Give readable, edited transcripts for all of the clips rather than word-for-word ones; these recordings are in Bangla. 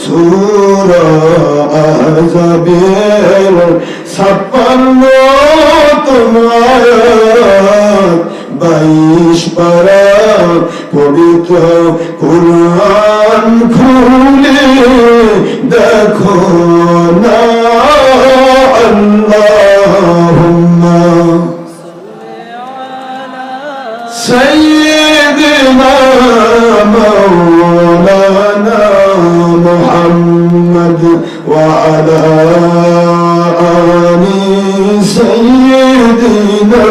সূরা আহজাবের 56 আয়াত 22 পারা পবিত্র কুরআন খুলে দেখো না আল্লাহুম্মা সাইয়্যিদিনা মাওলানা মুহাম্মদ ওয়া আলা আলি সাইয়্যিদিনা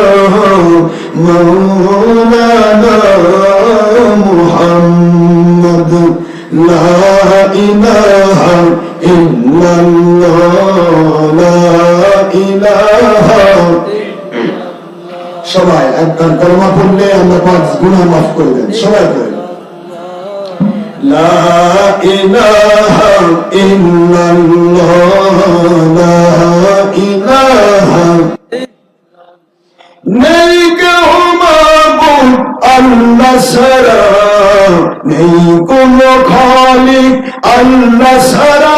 মাওলানা মুহাম্মদ লা ইলাহা ইল্লাল্লাহ লা ইলাহা। সবাই একবার কলমা পড়লে আল্লাহ পাক গুনাহ মাফ করে দেন। সবাই পড়েন লা ইলাহা ইল্লাল্লাহ লা ইলাহা। নেই কেউ মাবুদ আল্লাহ ছাড়া, নেই কোনো খালিক আল্লাহ ছাড়া,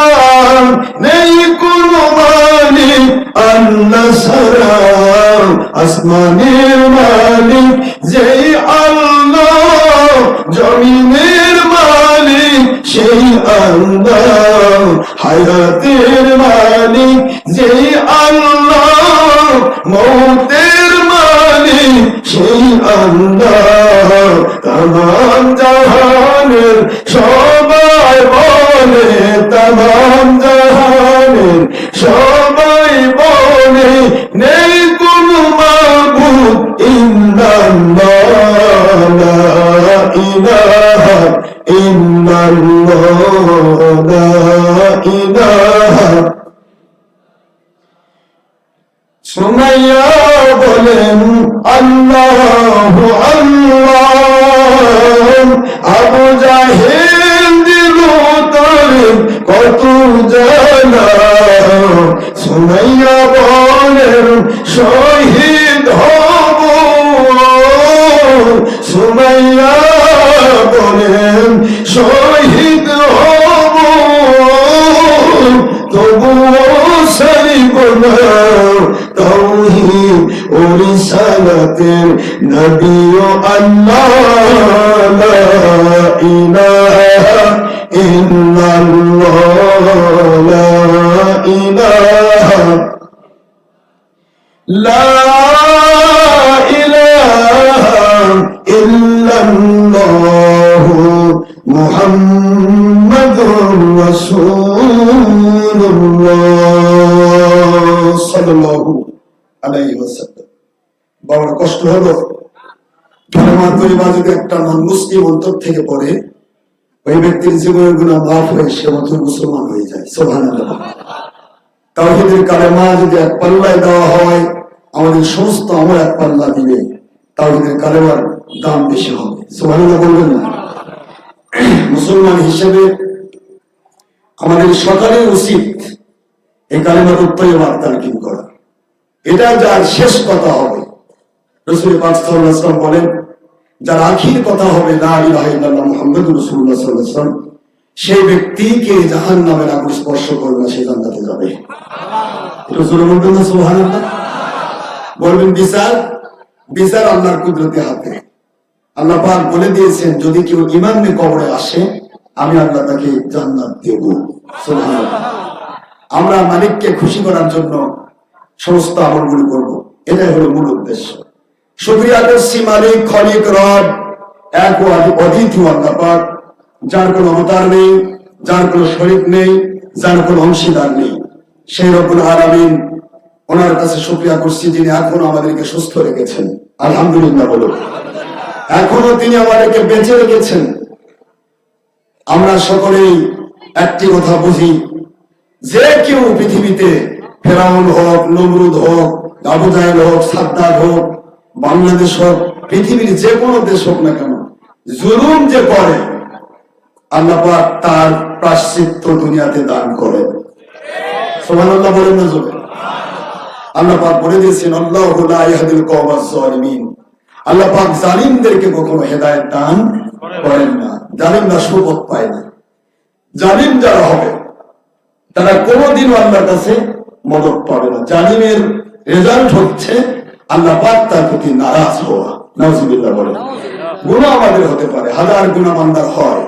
নেই কোনো মালিক আল্লাহ ছাড়া। আসমানের মালিক যেই আল্লাহ, জমিনের মালিক সেই আল্লাহ, হায়াতের মালিক যেই আল্লাহ, মৌতের মালিক সেই আল্লাহ। তামাম জাহানের সবাই বলে, তামাম জাহানের সবাই বলে, নেই কোনো মাবুদ ইল্লাল্লাহ লা ইলাহা ইল্লাল্লাহ লা ইলাহা। সুমাইয়া বলেন আল্লাহু আল্লাহ, আবু জাহেল দিল তারে কত জানা। সুমাইয়া বলেন শহীদ হব, সুমাইয়া বলেন শহীদ হব, তবুও সারিব না তাওহীদ ও রিসালাতের নবী ও আল্লাহ। লা ইলাহা ইল্লাল্লাহ লা ইলাহা, লা ইলাহা ইল্লাল্লাহ মুহাম্মাদুর রাসূলুল্লাহ সাল্লাল্লাহু আলাইহি ওয়াসাল্লাম। বড় কষ্ট হলো কালেমা তৈয়বা যদি একটা নন মুসলিম অন্তর থেকে পড়ে, ওই ব্যক্তির জীবনের গুনাহ মাফ হয়ে সে মতো মুসলমান হয়ে যায়। সুবহানাল্লাহ। তাওহীদের কালেমা যদি এক পাল্লায় দেওয়া হয়, আমাদের সমস্ত আমল এক পাল্লা দিবে, তাওহীদের কালেমার দাম বেশি হবে। সুবহানাল্লাহ বলবেন না? মুসলমান হিসেবে আমাদের সকলের উচিত এই কালেমার তৈয়বা তালকিন করা। এটা যার শেষ কথা হবে, রাসূল পাক সাল্লাল্লাহু আলাইহি ওয়াসাল্লাম বলেন, যার আখির কথা হবে লা ইলাহা ইল্লাল্লাহ মুহাম্মাদুর রাসূলুল্লাহ সাল্লাল্লাহু আলাইহি ওয়াসাল্লাম, সেই ব্যক্তিকে জাহান্নামের আগুন স্পর্শ করবে না, সে জান্নাতে যাবে। রাসূল বলবেন না সুবহানাল্লাহ? বলবেন বিচার, বিচার আল্লাহর কুদরতি হাতে। আল্লাহ পাক বলে দিয়েছেন, যদি কেউ ঈমান নিয়ে কবরে আসে, আমি আল্লাহ তাকে জান্নাত দেব। সুবহানাল্লাহ। আমরা মালিককে খুশি করার জন্য সমস্ত আমলগুলো করব, এটাই হলো মূল উদ্দেশ্য। শুকরিয়া করছি মালিক, খলিক, রব এক ও অদ্বিতীয় আল্লাহ পাক, যার কোনো অবতার নেই, যার কোনো শরীক নেই, যার কোনো অংশীদার নেই, সেই রব্বুল আলামিন। ওনার কাছে শুকরিয়া করছি যিনি এখনো আমাদেরকে সুস্থ রেখেছেন। আলহামদুলিল্লাহ বলুন। এখনো তিনি আমাদেরকে বেঁচে রেখেছেন। আমরা সকলেই একটি কথা বুঝি, যে কেউ পৃথিবীতে ফেরাউন হোক, নমরুদ হোক, আবু জাহেল হোক, সাদ্দাত হোক, বাংলাদেশ হোক, পৃথিবীর যে কোনো দেশ হোক না কেন, জুলুম যে করে আল্লাহ পাক তার প্রায়শ্চিত্ত দুনিয়াতে দান করে। সুবহানাল্লাহ বলেন না জোরে? আল্লাহ পাক বলে দিয়েছেন, আল্লাহু লা ইয়াহদিল কওমাজ জালিমিন। আল্লাহ পাক জালিমদেরকে কখনো হেদায়েত দান করেন না। জালিমরা সুপথ পায় না। জালিম যারা হবে তারা কোনোদিনও আল্লাহর কাছে মদত পাবে না। জালিমের রেজাল্ট হচ্ছে আল্লাহ পাক তার প্রতি নারাজ হওয়া। নাউজুবিল্লাহ বলেন। গুনাহ আমাদের হতে পারে, হাজার গুনাহ বান্দার হয়,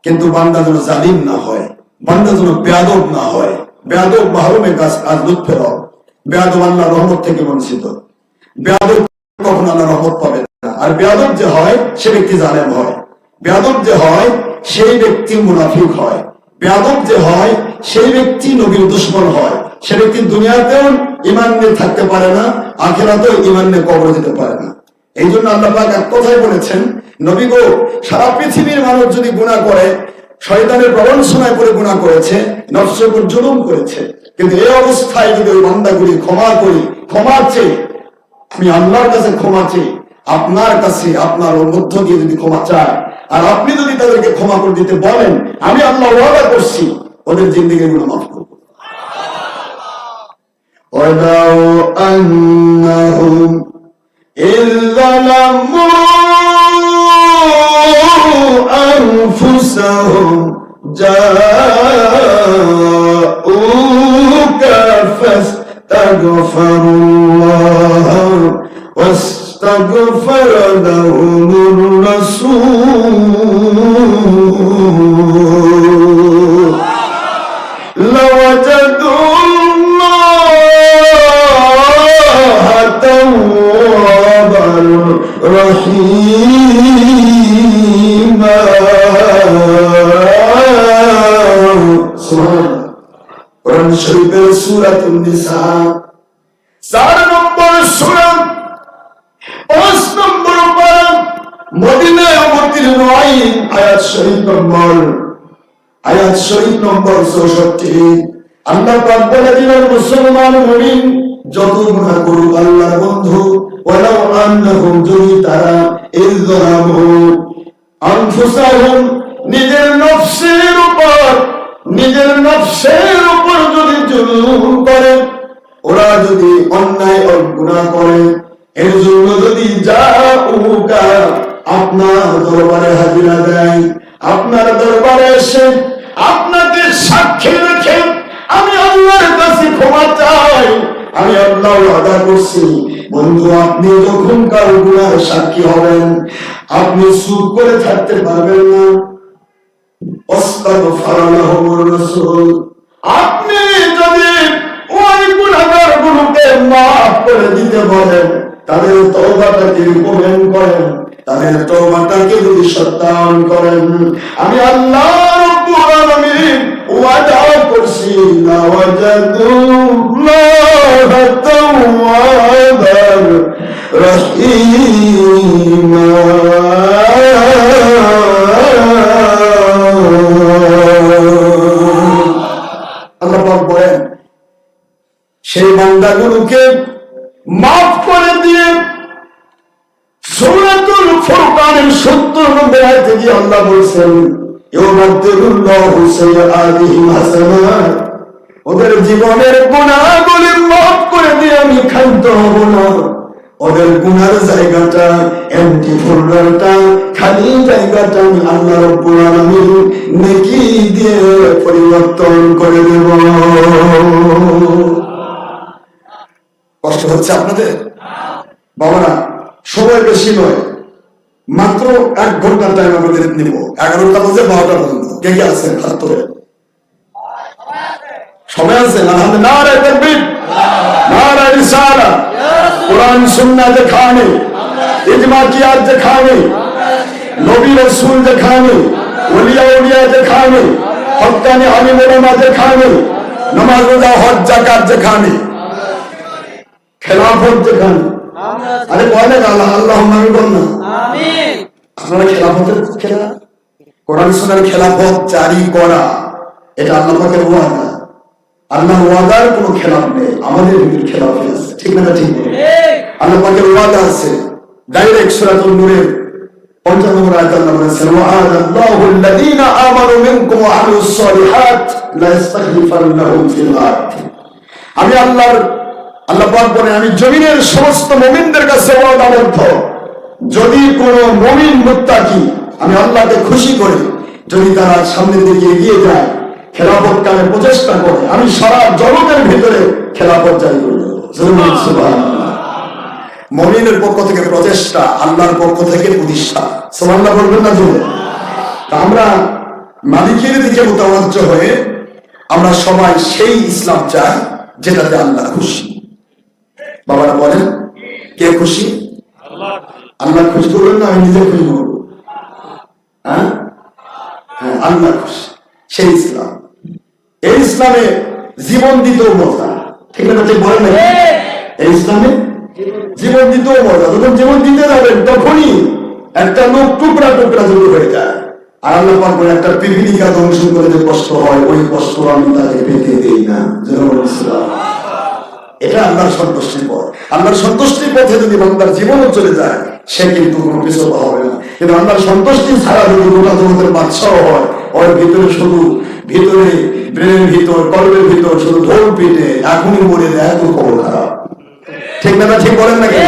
কিন্তু বান্দা যেন জালিম না হয়, বান্দা যেন বেয়াদব না হয়। বেয়াদব মাহরুমে কাজ লুৎফের হক। বেয়াদব আল্লাহ রহমত থেকে বঞ্চিত। বেয়াদব কখনো আল্লাহ রহমত পাবে না। আর বেয়াদব যে হয় সে ব্যক্তি জালেম হয়। বেয়াদব যে হয় সেই ব্যক্তি মুনাফিক হয়। বেয়াদব যে হয় সেই ব্যক্তি নবীর দুশমন হয়। সে ব্যক্তি দুনিয়াতেও ঈমান নিয়ে থাকতে পারে না, আখিরাতেও ঈমান নিয়ে কবরে যেতে পারে না। এই জন্য আল্লাহ পাক এক কথাই বলেছেন, নবী গো, সারা পৃথিবীর মানুষ যদি গুনাহ করে, শয়তানের প্রবঞ্চনায় পড়ে গুনাহ করেছে, নফসের উপর জুলুম করেছে, কিন্তু এই অবস্থায় যদি ওই বান্দাগুলি ক্ষমা করি, ক্ষমা চেয়ে, আমি আল্লাহর কাছে ক্ষমা চেয়ে আপনার কাছে আপনার মধ্য দিয়ে যদি ক্ষমা চায়, আর আপনি যদি তাদেরকে ক্ষমা করে দিতে বলেন, আমি আল্লাহ ওয়াদা করছি ওদের জিন্দেগির গুনাহ মাফ করব। ওয়াদাউ আন্নাহুম إذ ظلموا أنفسهم جاءوك فاستغفروا الله واستغفر لهم الرسول لوجدوا রহিমা। কোরআন শরীফের সূরাতুন নিসা 4 নম্বর সূরা 5 নম্বর পারা, মদিনায় অবতীর্ণ আয়াত শরীফ নম্বর 64। আল্লাহ পাক বলে দিলেন, মুসলমান মুমিন যত গুনাহ করুক আল্লাহর বন্ধু, ওয়ালাউ আন্নাহুম, যদি তারা ইযলামু আনফুসাহুম, নিজের নফসের উপর যদি জুলুম করে, ওরা যদি অন্যায় ও গুনাহ করে, এর জন্য যদি জাউকা, আপনার দরবারে হাজিরা দেয়, আপনার দরবারে এসে আপনাকে সাক্ষী রেখে আমি আল্লাহর কাছে ক্ষমা চাই, আমি আল্লাহ ওয়াদা করছি বন্ধু, আপনি যখন কারো গুনাহের সাক্ষী হবেন আপনি চুপ করে থাকতে পারবেন না। আস্তাগফার লাহুমুর রাসূল, আপনি যদি ওই গুনাহগারগুলোকে মাফ করে দিতে বলেন, তাদের তওবাটাকে কবুল করেন, তাদের তওবাটাকে যদি সত্যায়ন করেন, আমি আল্লাহ রাব্বুল আলামিন ওয়াদা করছি, লাওয়াজাদুল্লাহ তাওয়াবার রহিমা। আল্লাহ পাক বলেন, সেই বান্দাগুলোকে মাফ করে দিয়ে সূরাতুল ফুরকানের 70 নম্বর আয়াতে গিয়ে আল্লাহ বলেছেন, ইউবাদদিলুল্লাহু সাইয়্যাতিহিম হাসানাত, ওদের জীবনের গুনাহগুলি মাফ করে দিয়ে আমি ক্ষান্ত হব না। ওদের গুনার জায়গাটা, এমটি ফোল্ডারটা, খালি জায়গাটা আমি আল্লাহ রাব্বুল আলামিন নেকি দিয়ে পরিবর্তন করে দেব। কষ্ট হচ্ছে আপনাদের? বাবারা, সময় বেশি নয়, মাত্র 1 ঘন্টার টাইম আমাদের নিব। 11টা বাজে 12টা পর্যন্ত। কে কে আছেন হাত তোলে? সময় আছে? নারায়ে তাকবীর, নারায়ে রিসালাত, কুরআন সুন্নাহ যেখানে, ইজমা কিয়াত যেখানে, নবী রাসূল যেখানে, ওলিয়া উলিয়া যেখানে, হক্কানি আলিম উলামা যেখানে, নামাজ রোজা হজ যাকাত যেখানে, খেলাফত যেখানে, আরে বলে আল্লাহ আল্লাহুম্মা আমিন বল না। আমিন। আপনারা খেলাফতের খেলা, কোরআন সুন্নাহর খেলাফত জারি করা, এটা আল্লাহ পাকের ওয়াদা। আল্লাহর ওয়াদার কোনো খেলাফ নেই, আমাদের ভিতর খেলাফ আছে। ঠিক না? ঠিক। আল্লাহ পাকের ওয়াদা আছে ডাইরেক্ট সূরাতুন নূরের 55 নম্বর আয়াতে আল্লাহ বলেছেন, ওয়া'আদাল্লাহু আল্লাযীনা আমানু মিনকুম ওয়া আমিলুস সালিহাত লা ইস্তাখলিফান্নাহুম ফিল আরদ। আমি আল্লাহ পাক বলেন, আমি জমিনের সমস্ত মুমিনদের কাছে ওয়াদাবদ্ধ, যদি কোন মুমিন মুত্তাকি আমি আল্লাহকে খুশি করি যদি তারা সামনের দিকে এগিয়ে যায়, খেলাফত কামে প্রচেষ্টা করে, আমি সারা জগতের ভিতরে খেলাফত জারি করব। সুবহানাল্লাহ। মুমিনের পক্ষ থেকে প্রচেষ্টা, আল্লাহর পক্ষ থেকে প্রতিষ্ঠা। সুবহানাল্লাহ বলবেন না জোরে? আমরা মালিকের দিকে মোতাবজ্জ হয়ে আমরা সবাই সেই ইসলাম চাই যেটাতে আল্লাহ খুশি। বাবারা বলেন, কে খুশি? আল্লাহ খুশি করবেন না আমি নিজে খুশি করবো? হ্যাঁ, আল্লাহ খুশি, সেই ইসলাম। এই ইসলামে জীবন দিতেও মজা, ঠিক না? ঠিক বলেন না? এই ইসলামে জীবন দিতেও মজা। যখন জীবন দিতে যাবেন তখনই একটা লোক টুকরা টুকরা যদি হয়ে যায়। আর আল্লাহ পাক বলেন, একটা পিপিলিকা ধ্বংস করে যে কষ্ট হয়, ওই কষ্ট আমি তাকে পেতে দেই না। এটা আল্লাহর সন্তুষ্টির পথ। আল্লাহর সন্তুষ্টির পথে যদি বান্দার জীবনও চলে যায়, সে কিন্তু কোনো পিছপা হবে না। কিন্তু আল্লাহর সন্তুষ্টি ছাড়া যদি গোটা জগতের বাদশাহ হয়, ওর ভিতরে শুধু ভিতরে ব্রেনের ভিতর কর্মের ভিতর শুধু ঢোল পিটে এখনই মরে দেয়, এত খবর খারাপ। ঠিক না? ঠিক বলেন নাকি?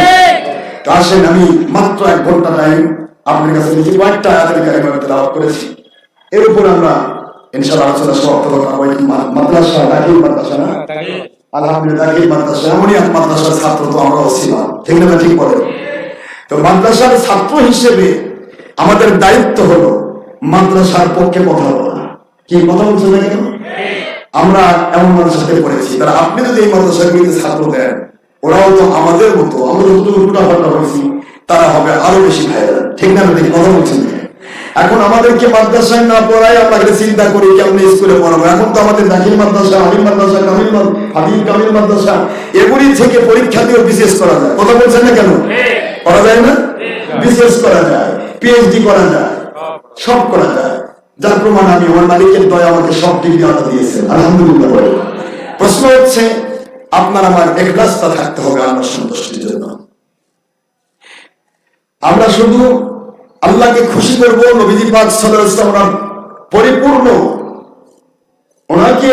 আসেন, আমি মাত্র 1 ঘন্টা টাইম আপনার কাছে নিজে কয়েকটা আয়াতের কারিমা তেলাওয়াত করেছি। এর উপর আমরা ইনশাআল্লাহ আলোচনা সমাপ্ত করব। মাদ্রাসা, দাখিল মাদ্রাসা না? আলহামদুলিল্লাহ, দাখিল মাদ্রাসা, এমনই এক মাদ্রাসার ছাত্র তো আমরাও ছিলাম। ঠিক না? ঠিক বলেন? তো মাদ্রাসার ছাত্র হিসেবে আমাদের দায়িত্ব হলো মাদ্রাসার পক্ষে কথা বলা। কি কথা বলছেন না কেন? আমরা এমন মানুষের সাথে পড়েছি, তারা আপনি যদি এই মাদ্রাসাগুলিতে ছাত্র দেন, ওরাও তো আমাদের মতো, আমরা যতটুকু টুটাফাটা হয়েছি তারা হবে আরো বেশি ভাইরাল। ঠিক না? দেখি কথা বলছেন। এখন আমাদেরকে মাদ্রাসায় না পড়াই আমরা চিন্তা করি কেমন স্কুলে পড়াবো। এখন তো আমাদের দাখিল মাদ্রাসা, আলিম মাদ্রাসা, কামিল মাদ্রাসা, এগুলি থেকে পরীক্ষা দিয়েও বিশেষ করা যায়। কথা বলছেন না কেন? করা যায় না? বিশেষ করা যায়, পিএইচডি করা যায়, সব করা যায়। যার প্রমাণ আমি, আমার মালিকের দয়া আমাকে সব ডিগ্রি আল্লাহ দিয়েছেন, আলহামদুলিল্লাহ। প্রশ্ন হচ্ছে, আপনার আমার ইখলাসটা থাকতে হবে আল্লাহর সন্তুষ্টির জন্য। আমরা শুধু আল্লাহকে খুশি করবো, নবীজি পাক সাল্লাল্লাহু আলাইহি ওয়াসাল্লাম পরিপূর্ণ ওনাকে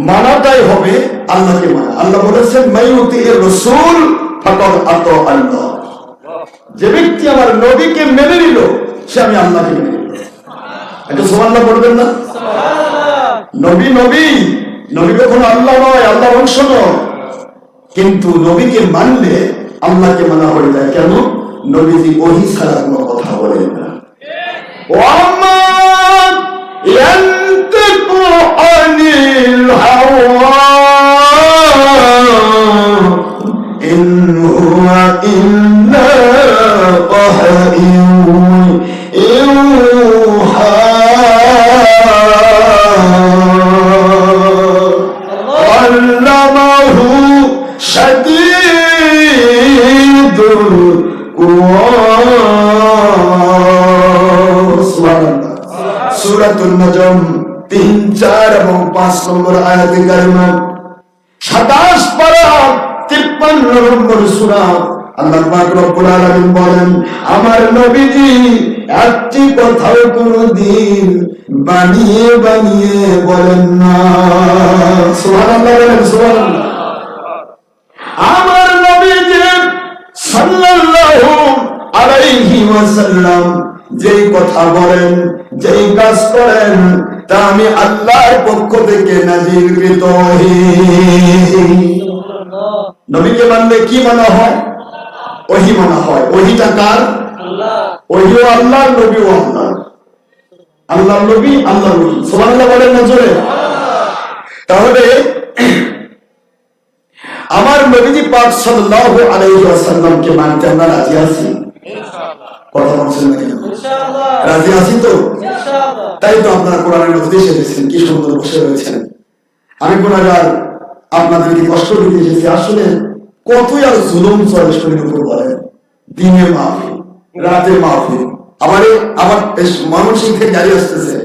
মানাটাই হবে আল্লাহকে মানা। আল্লাহ বলেছেন, মাইয়ুতির রাসূল ফাকাদ আতা আল্লাহ। যে ব্যক্তি আমার নবীকে মেনে নিল, সে আমি আল্লাহকে মেনে নিল। এটা সুবহানাল্লাহ বলবেন না? নবী নবী নবী কখনো আল্লাহ নয়, আল্লাহ বংশ নয়, কিন্তু নবীকে মানলে আল্লাহকে মানা হয়ে যায়। কেন? নবীজি ওহী ছাড়া কোনো কথা বলেন না। ওয়ামা ইয়ানতিকু আনিল হাওয়া ইন হুয়া ইল্লা ওয়াহয়ুন ইউহা আল্লামাহু শাদীদুল সূরাতুন নজম 3, 4 এবং 5 নম্বর আয়াতে কারিমা, 27 পারা 53 নম্বর সূরা। আল্লাহ পাক রব্বুল আলামিন বলেন, আমার নবীজি একটি কথাও কোনদিন বানিয়ে বানিয়ে বলেন না। সুবহানাল্লাহ বলেন, সুবহানাল্লাহ। আমার নবীজি সাল্লাল্লাহু আলাইহি ওয়াসাল্লাম যেই কথা বলেন, যেই কাজ করেন, তা আমি আল্লাহর পক্ষ থেকে নাযিলকৃত ওহী। নবীকে মানলে কি মানা হয়? ওহী মানা হয়। ওহীটা কার? আল্লাহ। ওহীও আল্লাহ, নবীও আল্লাহ। আল্লাহর নবী, আল্লাহর ওহী। সুবহানাল্লাহ বলেন না জোরে? তাহলে আমার নবীজি পাক সাল্লাল্লাহু আলাইহি ওয়াসাল্লামকে মানতে আমরা রাজি আছি? ইনশাআল্লাহ। কথা বলছেন না কেন? ইনশাআল্লাহ রাজি আছি তো? ইনশাআল্লাহ। তাই তো আপনারা কোরআনের মধ্যে এসেছেন, কি সুন্দর বসে রয়েছেন। আমি গুনাহগার, আপনাদেরকে কষ্ট দিতে এসেছি। আসলে কতই আর জুলুম চলে শরীরের উপর বলেন। দিনে মাহফিল, রাতে মাহফিল, আবার ময়মনসিংহ থেকে গাড়ি আসতেছে,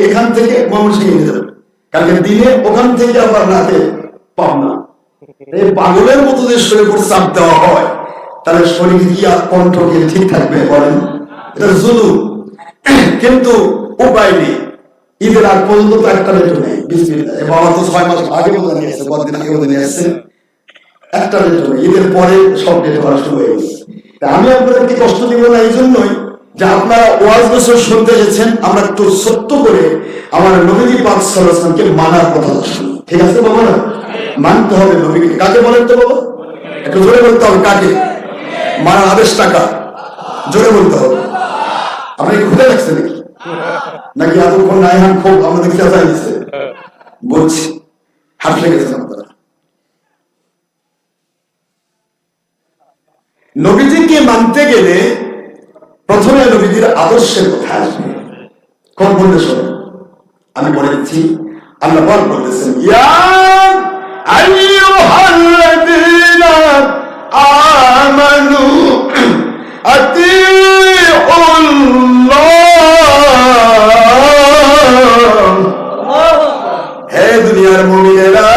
এখান থেকে ময়মনসিংহ নিয়ে যাবে, কালকে দিনে ওখান থেকে আবার রাতে পাবনা। এই পাগলের মতো যে শরীরের উপর চাপ দেওয়া হয়, তাহলে শরীর কি আর কণ্ঠ কি ঠিক থাকবে বলেন? এটা জুলুম। কিন্তু উপায় নেই। ঈদের আগ পর্যন্ত তো একটা রেটও নেই। বিসমিল্লাহ, বাবা তো 6 মাস আগে বলে নিয়ে আসছে, কতদিন আগে বলে নিয়ে আসছে, একটা রেটও নেই। ঈদের পরে সব রেট করা শুরু হয়ে গেছে। আমি আপনাদেরকে কষ্ট দিব না, এই জন্যই যে আপনারা ওয়াজ নসিহত শুনতে এসেছেন, আমরা একটু সত্য করে আমার নবীজি পাক সাল্লাল্লাহু আলাইহি ওয়াসাল্লামকে মানার কথা শুনি। ঠিক আছে বাবা? না মানতে হবে নবীকে। কাকে বলেন তো বাবা? একটু জোরে বলতে হবে। কাকে মানার আদেশ? টাকা জোরে বলতে হবে। আপনি খুঁজে রাখছেন নাকি এতক্ষণ নাইহান খুব আমাদের চেঁচাই দিচ্ছে? বলছি হাসলে গেছেন আপনারা। নবীজিকে মানতে গেলে প্রথমে নবীজির আদর্শের কথা আসবে। কোন বলতে শোনেন, আমি বলে দিচ্ছি। আল্লাহ পাক বলতেছেন, ইয়া আইয়ুহাল্লাযীনা আমানু আতিউল্লাহ, হে দুনিয়ার মুমিনেরা,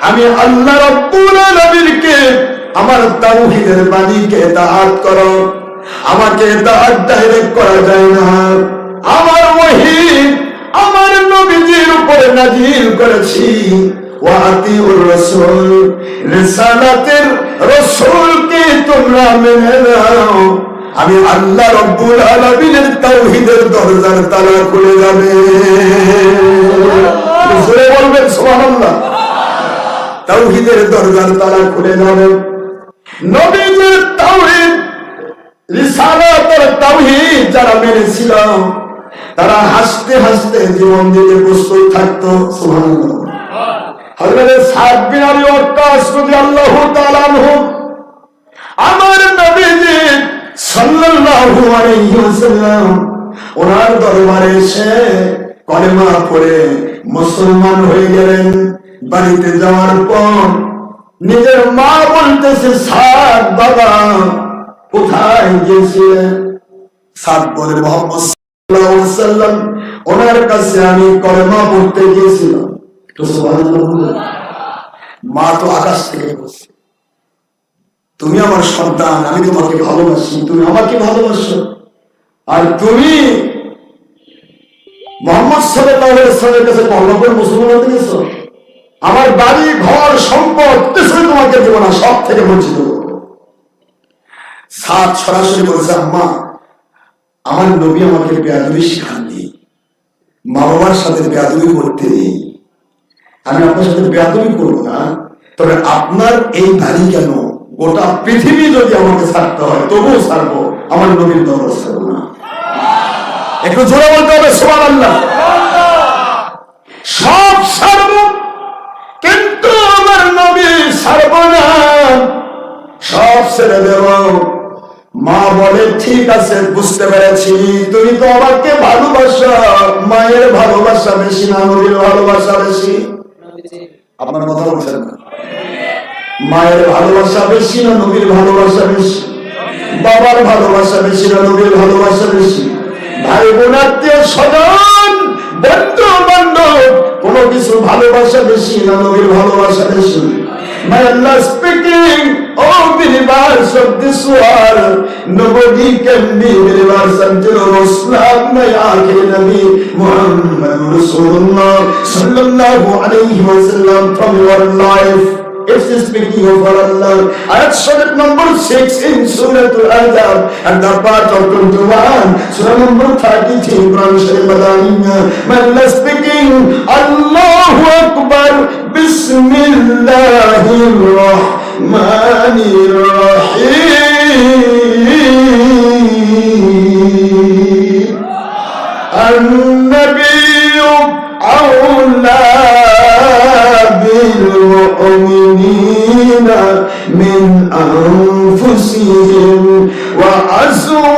আমি আল্লাহ রাব্বুল আলামিনকে আমার তাওহীদের বাণীকে ইতাআত করো। আমাকে ইতাআত ডাইরেক্ট করা যায় না। আমার ওহী আমার নবীজির উপরে নাযিল করেছি। ওয়া আতিউর রাসূল, রিসালাতের রাসূলকে তোমরা মেনে নাও। আমি আল্লাহ রাব্বুল আলামিনের তাওহীদের দরজার তালা খুলে যাবে। জোরে বলবেন সুবহানাল্লাহ। তাওহীদের দরজার তালা খুলে যাবে। নবীজির তাওহীদ, রিসালাতের তাওহীদ যারা মেনেছিল তারা হাসতে হাসতে জীবন দিতে প্রস্তুত থাকতো। সুবহানাল্লাহ। হযরত সাদ বিন আবি ওয়াক্কাস রাদিয়াল্লাহু তাআলা আনহু আমার নবীজি সাল্লাল্লাহু আলাইহি ওয়াসাল্লাম ওনার দরবারে এসে কলেমা পড়ে মুসলমান হয়ে গেলেন। বাড়িতে যাওয়ার পর নিজের মা বলতেছে, সাদ বাবা কোথায় গিয়েছিলেন? সাদ বলে, মুহাম্মদ সাল্লাল্লাহু আলাইহি ওয়াসাল্লাম ওনার কাছে আমি কলেমা পড়তে গিয়েছিলাম। তো সুবহানাল্লাহ। মা তো আকাশ থেকে বলছে, তুমি আমার সন্তান, আমি তোমাকে ভালোবাসি, তুমি আমাকে ভালোবাসো, আর তুমি মুহাম্মদ সাল্লাল্লাহু আলাইহি ওয়াসাল্লামের কাছে কলেমা পড়ে মুসলমান হতে গেছো। আমার বাড়ি ঘর সম্পদ কিছুই তোমাকে দেব না, সব থেকে বঞ্চিত করবো। সাদ সরাসরি বলেছে, আম্মা আমার নবী আমাকে বেয়াদবি শিখাননি, মা বাবার সাথে বেয়াদবি করতে নেই, আমি আপনার সাথে বেয়াদবি করবো না। তবে আপনার এই বাড়ি কেন, গোটা পৃথিবী যদি আমাকে ছাড়তে হয় তবুও ছাড়বো, আমার নবীর দরবার ছাড়বো না। একটু জোরে বলতে হবে সুবহানাল্লাহ। সব ছাড়বো কিন্তু আমার নবী ছাড়বো না, সব ছেড়ে দেব। মা বলে, ঠিক আছে বুঝতে পেরেছি, তুমি তো আমাকে ভালোবাসো, মায়ের ভালোবাসা বেশি না নবীর ভালোবাসা বেশি? আপনার কথা বলছেন না? মায়ের ভালোবাসা বেশি না নবীর ভালোবাসা বেশি? বাবার ভালোবাসা বেশি না নবীর ভালোবাসা বেশি? ভাই বোন আত্মীয় স্বজন বন্ধু বান্ধব কোন কিছু ভালোবাসা বেশি না নবীর ভালোবাসা বেশি? May Allah speaking, oh believers of this world, nobody can be believers until Islam may akhir Nabi Muhammad Rasulullah sallallahu alayhi wa sallam from your life. It's speaking of Allah. Ayat Surah number 6 in Surah Al-Adab and the part of 21, Surah number 33, Quran Sharif Madaniya. May Allah speaking, Allahu Akbar, Bismillahir Rahmanir Rahim. An-Nabiyyu awla بالمؤمنين من أنفسهم وأزواجهم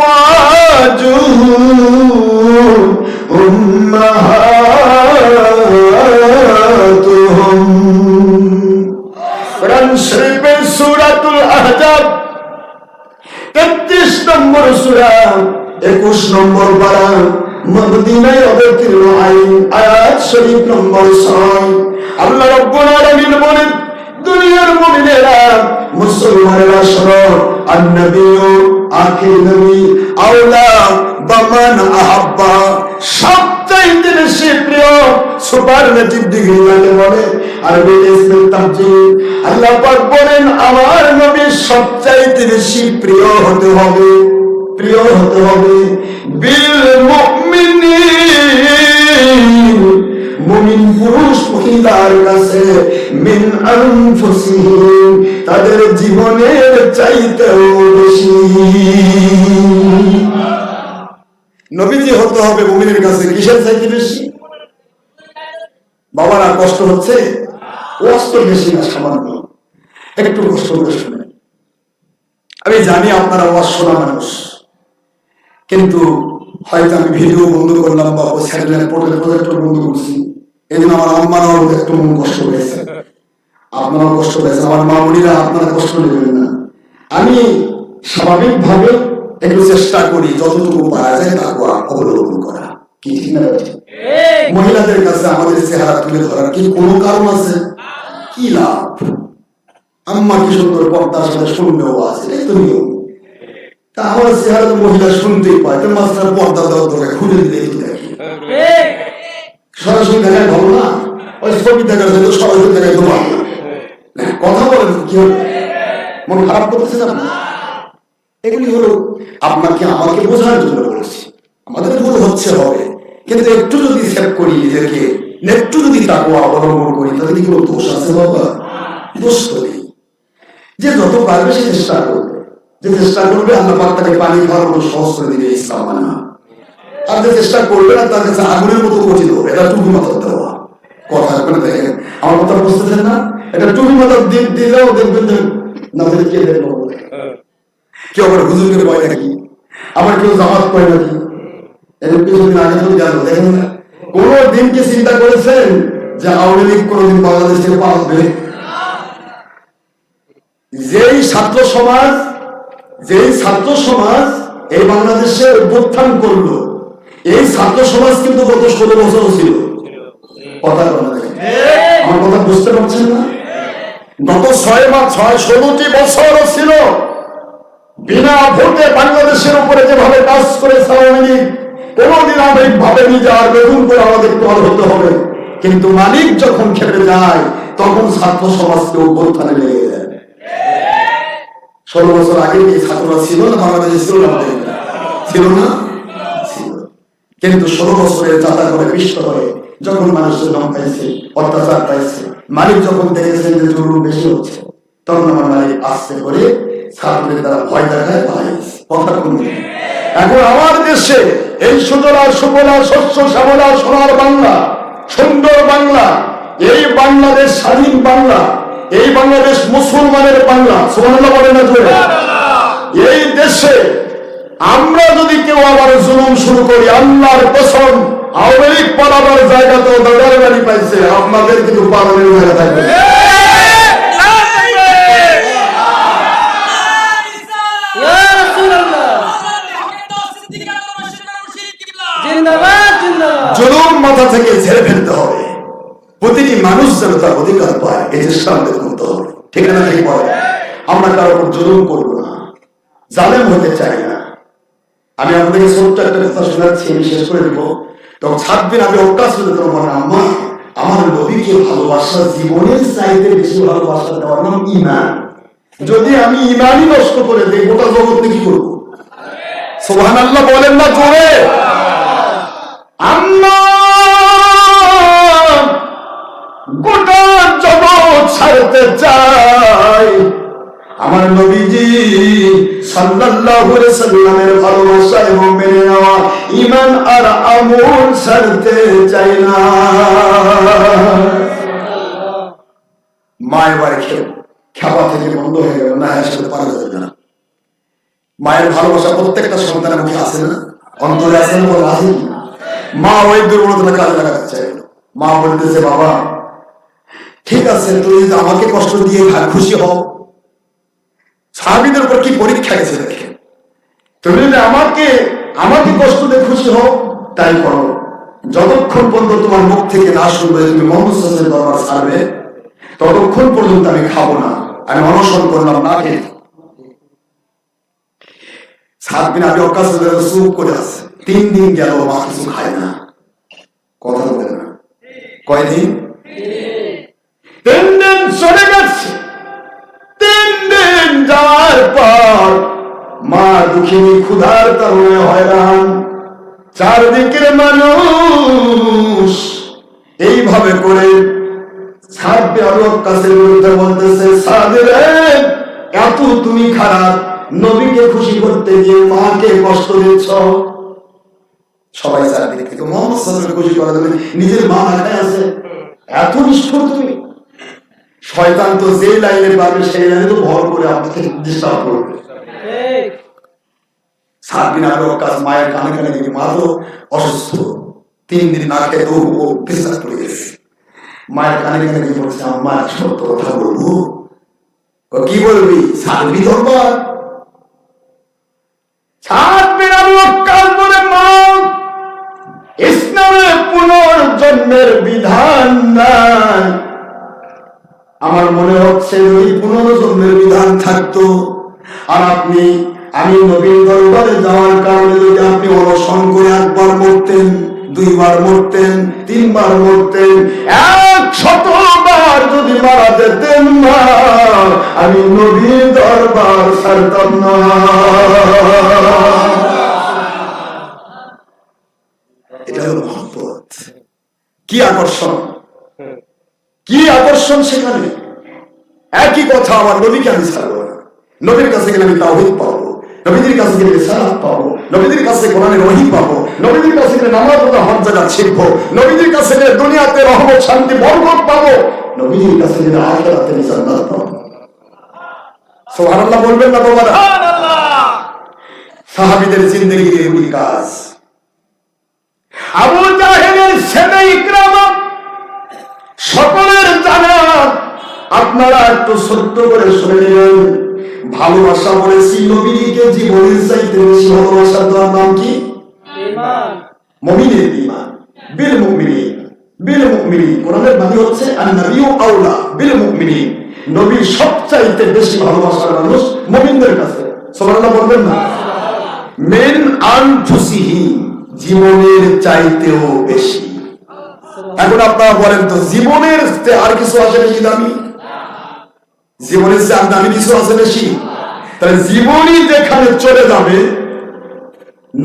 أمهاتهم. কোরআন শরীফের সূরাতুল আহজাব 33 নম্বর সূরা 21 নম্বর পারা মদিনায় অবতীর্ণ আয়াত শরীফ নম্বর 6। আল্লাহ রাব্বুল আলামিন বলেন, দুনিয়ার মুমিনেরা মুসলমানেরা শোনো, আন-নবিয়্যু আখির নবী আওলা বামান আহাব্বা, সবচাইতে বেশি প্রিয়, সুপারলেটিভ ডিগ্রি লাগে বলে আরবি ইসমে তাফজিল। আল্লাহ পাক বলেন আমার নবী সবচাইতে বেশি প্রিয় হতে হবে। প্রিয় হতে হবে। বিল মুমিনিন, মুমিন পুরুষ মহিলার কাছে মিন আনফুসিহিম, তাদের জীবনের চাইতেও বেশি। নবীজি হতে হবে মুমিনের কাছে কিসের চাইতে বেশি? বাবারা কষ্ট হচ্ছে, কষ্ট বেশি না, সামান্য একটু কষ্ট করে শুনে। আমি জানি আপনারা অশোনা মানুষ, কিন্তু হয়তো আমি ভিডিও বন্ধ করলাম বা স্যাটেলাইট প্রজেক্টর বন্ধ করছি, এই জন্য আমার আম্মারাও একটু মন কষ্ট হয়েছে, আপনারাও কষ্ট পেয়েছে, আমার মা বোনেরা আপনারা কষ্ট নেবেন না। আমি স্বাভাবিকভাবে একটু চেষ্টা করি যতটুকু পারা যায় তাকওয়া অবলম্বন করা। কি ঠিক না? মহিলাদের কাছে আমাদের চেহারা তুলে ধরার কি কোনো কারণ আছে? কি লাভ? আম্মা কি সুন্দর পর্দার সাথে শুনলেও আছে, এই তো নিয়ম। তা আমার চেহারা তো মহিলা শুনতেই পায়, তো মাস্টার পর্দা দেওয়ার দরকার, খুলে দিলে একটু দেখি। সরাসরি দেখায় ভালো না, ওই ছবি দেখার জন্য সরাসরি দেখায় তো ভালো না। কথা বলেন কি হবে? মন খারাপ করতেছে না? এগুলি হলো আপনাকে আমাকে বোঝার জন্য বলেছি। আমাদের ভুল হচ্ছে হবে, কিন্তু একটু যদি সেভ করি নিজেকে, একটু যদি তাকওয়া অবলম্বন করি, তাহলে কি কোনো দোষ আছে বাবা? দোষ তো নেই। যে যত পারবে সে চেষ্টা করবে, যে চেষ্টা করবে আল্লাহ পাক তাকে পানি খাওয়ার মতো সহজ করে দিবে ইসলাম মানা। আর যে চেষ্টা করবে না তার কাছে আগুনের মতো কঠিন হবে। এটা টুপি মাথার দেওয়া কথা, করে দেখেন আমার কথা বুঝতেছেন না? এটা টুপি মাথার দিক দিলেও দেখবেন না, কে দেখবো কেউ আবার হুজুর করে ভয় নাকি, আবার কেউ জামাত করে নাকি, এদের কিছুদিন আগে তো গেল দেখেন না। কোন দিন কি চিন্তা করেছেন যে আওয়ামী লীগ কোনদিন বাংলাদেশ থেকে পালাবে? যেই ছাত্র সমাজ এই বাংলাদেশে অভ্যুত্থান করলো, এই ছাত্র সমাজ কিন্তু গত 16 বছর ছিল। কথা আমার কথা বুঝতে পারছেন না? গত 16টি বছর ছিল বিনা ভোটে বাংলাদেশের উপরে যেভাবে কাজ করেছে আওয়ামী লীগ, কোনদিন আমি ভাবেনি যে আর বেতন করে আমাদের দল হতে হবে। কিন্তু মালিক যখন খেপে যায় তখন ছাত্র সমাজকে অভ্যুত্থানে লেগে যায়। 16 বছর আগে কি ছাত্ররা ছিল না বাংলাদেশে? ছিল না, ছিল না, ছিল। কিন্তু 16 বছরের চাঁদা করে পিষ্ট হয়ে যখন মানুষের জন্ম পাইছে, অত্যাচার পাইছে, মালিক যখন দেখেছেন যে জরুরি বেশি হচ্ছে, তখন আমার মালিক আস্তে করে ছাত্রদের দ্বারা ভয় দেখায় পালাইছে। কথা শুনবে। এখন আমার দেশে এই সুজলা সুফলা শস্য শ্যামলা সোনার বাংলা, সুন্দর বাংলা, এই বাংলাদেশ স্বাধীন বাংলা, এই বাংলাদেশ মুসলমানের বাংলা, সুবহানাল্লাহ বলে না জোরে? এই দেশে আমরা যদি কেউ আবার জুলুম শুরু করি, আল্লাহর কসম আওয়ামী লীগ পালাবার জায়গা তো দাদার বাড়ি পাইছে, আপনাদের কিন্তু পালানোর জায়গা থাকবে। জুলুম মাথা থেকে ঝেড়ে ফেলতে হবে, প্রতিটি মানুষ যেন তার অধিকার পায়, এই চেষ্টা আমাদের করতে হবে। ঠিক না? ঠিক বলে আমরা কারোর উপর জুলুম করবো না, জালেম হতে চাই না। আমি আপনাদেরকে ছোট্ট একটা কথা শোনাচ্ছি, আমি শেষ করে দিব। তখন 7 দিন আমি অভ্যাস করে তোমার আম্মা, আমার নবীকে ভালোবাসা জীবনের চাইতে বেশি ভালোবাসা দেওয়ার নাম ঈমান। যদি আমি ঈমানই নষ্ট করে দিই, গোটা জগৎ কি করবো? সুবহানাল্লাহ বলেন না জোরে? আম্মা গোটা জগৎ ছাড়তে চাই, আমার নবীজি সাল্লাল্লাহু আলাইহি সাল্লামের ভালোবাসা এবং মেনে নেওয়া ঈমান আর আমল ছাড়তে চাই না। মায়ের বাড়ি খাওয়া থেকে বন্ধ হয়ে গেল, না আসলে পারা যাবে না। মায়ের ভালোবাসা প্রত্যেকটা সন্তানের মুখে আছে না, অন্তরে আছে না? আছে। মা ওই দুর্বলতা কাজে লাগাতে চাই। মা বলতেছে, বাবা ঠিক আছে, তুই যদি আমাকে কষ্ট দিয়ে খুশি হও, সাহাবীদের উপর কি পরীক্ষা গেছে দেখে, তুমি যদি আমাকে কষ্ট দিয়ে খুশি হও তাই করো, যতক্ষণ পর্যন্ত তোমার মুখ থেকে না শুনবে তুমি মুহাম্মদ সাল্লাল্লাহু আলাইহি ওয়াসাল্লামের দরবার ছাড়বে, ততক্ষণ পর্যন্ত আমি খাবো না। আমি অনশন করলাম না খেয়ে। 7 দিন আমি অকাশ চুপ করে আছে, 3 দিন গেল মা কিছু খায় না, কথা বলে না। কয়দিন? 3 দিন চলে গেছে। 3 দিন যাওয়ার পর মা দুঃখিনী ক্ষুধার কারণে হয়রান, চারদিকের মানুষ এইভাবে করে সাদ বিন আবি ওয়াক্কাসের বিরুদ্ধে বলতেছে, সাদ রে এত তুমি খারাপ, নবীকে খুশি করতে গিয়ে মাকে কষ্ট দিচ্ছ। সবাই চারদিক থেকে মুহাম্মদ সাল্লাল্লাহু আলাইহি ওয়াসাল্লামকে খুশি করার জন্য নিজের মা মাথায় আছে, এত নিষ্ঠুর তুমি। শয়তান তো যে লাইনে পাবে সেই লাইনে তো ভর করে আপনাকে ডিস্টার্ব করবে। সাদ বিন আবি ওয়াক্কাস মায়ের কানে কানে গিয়ে, মা তো অসুস্থ, 3 দিন না খেয়ে ও পেশাব করে গেছে। মায়ের কানে কানে গিয়ে বলছে, আম্মা সত্য কথা বলবো। কি বলবি? সাদবি দরবার। সাদ বিন আবি ওয়াক্কাস বলে, মা ইসলামে পুনর্জন্মের বিধান নাই। আমার মনে হচ্ছে যদি পুনর্জন্মের বিধান থাকতো আর আমি নবীর দরবারে যাওয়ার কারণে যদি আপনি অনশন করে 1 বার মরতেন, 2 বার মরতেন, 3 বার মরতেন, 100 বার যদি মারা যেতেন না, আমি নবীর দরবার ছাড়তাম না। এটা হলো মহব্বত। কি আকর্ষণ, কি আকর্ষণ সেখানে। একই কথা, আমার নবীকে আমি ছাড়বো না। নবীর কাছে গেলে আমি তাওহীদ পাবো, নবীদের কাছে গেলে রিসালাত পাবো, নবীদের কাছে কোরআনের ওহী পাবো, নবীদের কাছে গেলে নামাজ ও হজ যাকাত শিখবো, নবীদের কাছে গেলে দুনিয়াতে রহমত শান্তি বরকত পাবো, নবীদের কাছে গেলে আখিরাতে জান্নাত পাবো। সুবহানাল্লাহ বলবেন না বাবারা? সুবহানাল্লাহ। সাহাবীদের জিন্দেগির এই কাজ। আবু জাহেলের ছেলে ইকরামা সকলের জানা, আপনারা একটু সত্য করে শুনে নেবেন। ভালোবাসা বলেছি নবীকে জীবনের চাইতে বেশি ভালোবাসার দেওয়ার নাম কি? ঈমান। মুমিনের ঈমান। বিল মুমিনিন, বিল মুমিনিন কোরআনের মানে হচ্ছে আন-নাবিয়্যু আওলা বিল মুমিনিন। নবী সবচাইতে বেশি ভালোবাসার মানুষ মুমিনদের কাছে। সুবহানাল্লাহ বলবেন না? মিন আনফুসিহিম, জীবনের চাইতেও বেশি। এখন আপনারা বলেন তো, জীবনের আর কিছু আছে বেশি দামি? জীবনের চেয়ে দামি কিছু আছে বেশি? তাহলে জীবনই যেখানে চলে যাবে,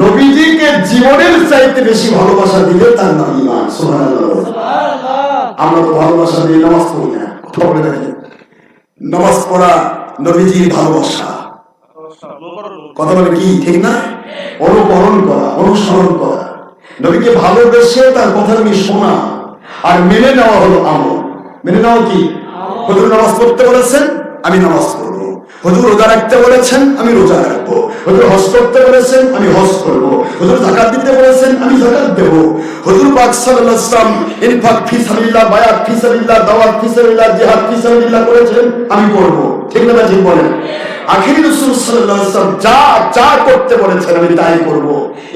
নবীজিকে জীবনের চাইতে বেশি ভালোবাসা দিলে তার নাম ঈমান। সুবহানাল্লাহ। আমরা তো ভালোবাসা দিয়ে নামাজ পড়ি না, বলে দেখেন নামাজ পড়া নবীজির ভালোবাসা। কথা বলে কি ঠিক না? অনুকরণ করা, অনুসরণ করা, নবীকে ভালোবেসে তার কথা আমি শোনা আর মেনে নেওয়া হলো আমল। মেনে নেওয়া কি? হুজুর নামাজ পড়তে বলেছেন, আমি নামাজ পড়বো। হুজুর রোজা রাখতে বলেছেন, আমি রোজা রাখবো। হুজুর হজ করতে বলেছেন, আমি হজ করবো। হুজুর যাকাত দিতে বলেছেন, আমি যাকাত দেব। হুজুর পাক সাল্লাল্লাহু আলাইহি ওয়াসাল্লাম ইনফাক ফি সাবিলিল্লাহ, বায়াত ফি সাবিলিল্লাহ, দাওয়াত ফি সাবিলিল্লাহ, জিহাদ ফি সাবিলিল্লাহ করেছেন, আমি করব। ঠিক না? ঠিক বলেন। আখিরি রাসূল সাল্লাল্লাহু আলাইহি ওয়াসাল্লাম যা করতে বলেছেন আমি তাই করব।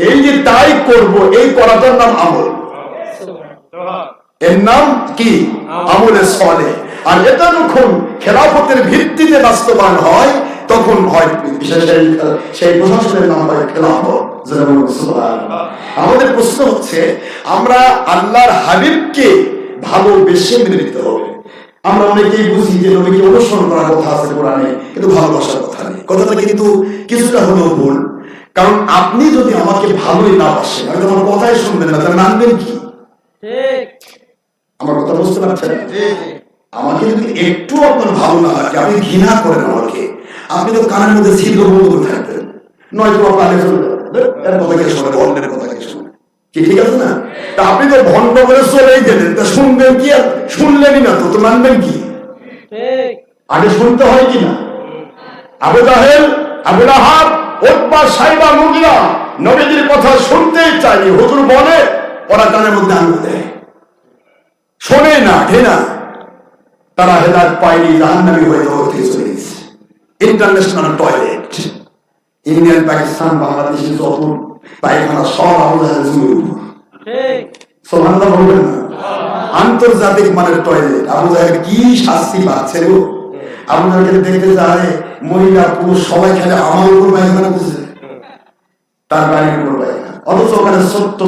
এই যে তাই করব, এই করাটার নাম আমল। এর নাম কি? আমলে সালেহ। আর এটা যখন খেলাফতের ভিত্তিতে বাস্তবায়ন হয়, তখন হয় বিশেষ সেই প্রশাসনের নাম হয় খেলাফত। আমাদের প্রশ্ন হচ্ছে, আমরা আল্লাহর হাবিবকে ভালোবেসে মেনে নিতে হবে। আমরা অনেকেই বুঝি যে নবীকে অনুসরণ করার কথা আছে কোরআনে, কিন্তু ভালোবাসার কথা নেই। কথাটা কিন্তু কিছুটা হলেও ভুল। কারণ আপনি যদি আমাকে ভালোই না বাসেন, আমি তো আমার কথাই শুনবেন না, তাহলে মানবেন কি? আমার কথা বুঝতে পারছেন? আমাকে যদি একটু আপনার ভালো না লাগে, আপনি ঘৃণা করেন আমাকে, আপনি তো কানের মধ্যে ছিদ্র বন্ধ করে থাকবেন, নয়তো আপনার এর কথা কে শোনে, অন্যের কথা কে শোনে, কি ঠিক আছে না? তা আপনি তো ভণ্ড করে চলেই গেলেন, তা শুনবেন কি? আর শুনলেনই না তো মানবেন কি? আগে শুনতে হয় কি না? আবু জাহেল, আবু লাহাব, উতবা, সাইবা, মুগিরা নবীজির কথা শুনতেই চাইনি। হুজুর বলে, ওরা কানের মধ্যে আঙুল দেয়, শোনে না, ঘৃণা। তারা হেদায়েত পায়নি, জাহান্নামী হয়ে জগতে চলে গেছে। ইন্টারন্যাশনাল টয়লেট, ইন্ডিয়ান, পাকিস্তান, বাংলাদেশের যত পায়খানা সব আবু জাহেলের জমির উপর। সুবহানাল্লাহ বলবেন না? আন্তর্জাতিক মানের টয়লেট। আবু জাহেল কি শাস্তি পাচ্ছে গো! আবু জাহেলকে দেখতে যায় মহিলা পুরুষ সবাই খেলে আমার উপর পায়খানা করছে, তার বাড়ির উপর পায়খানা। অথচ ওখানে ছোট্ট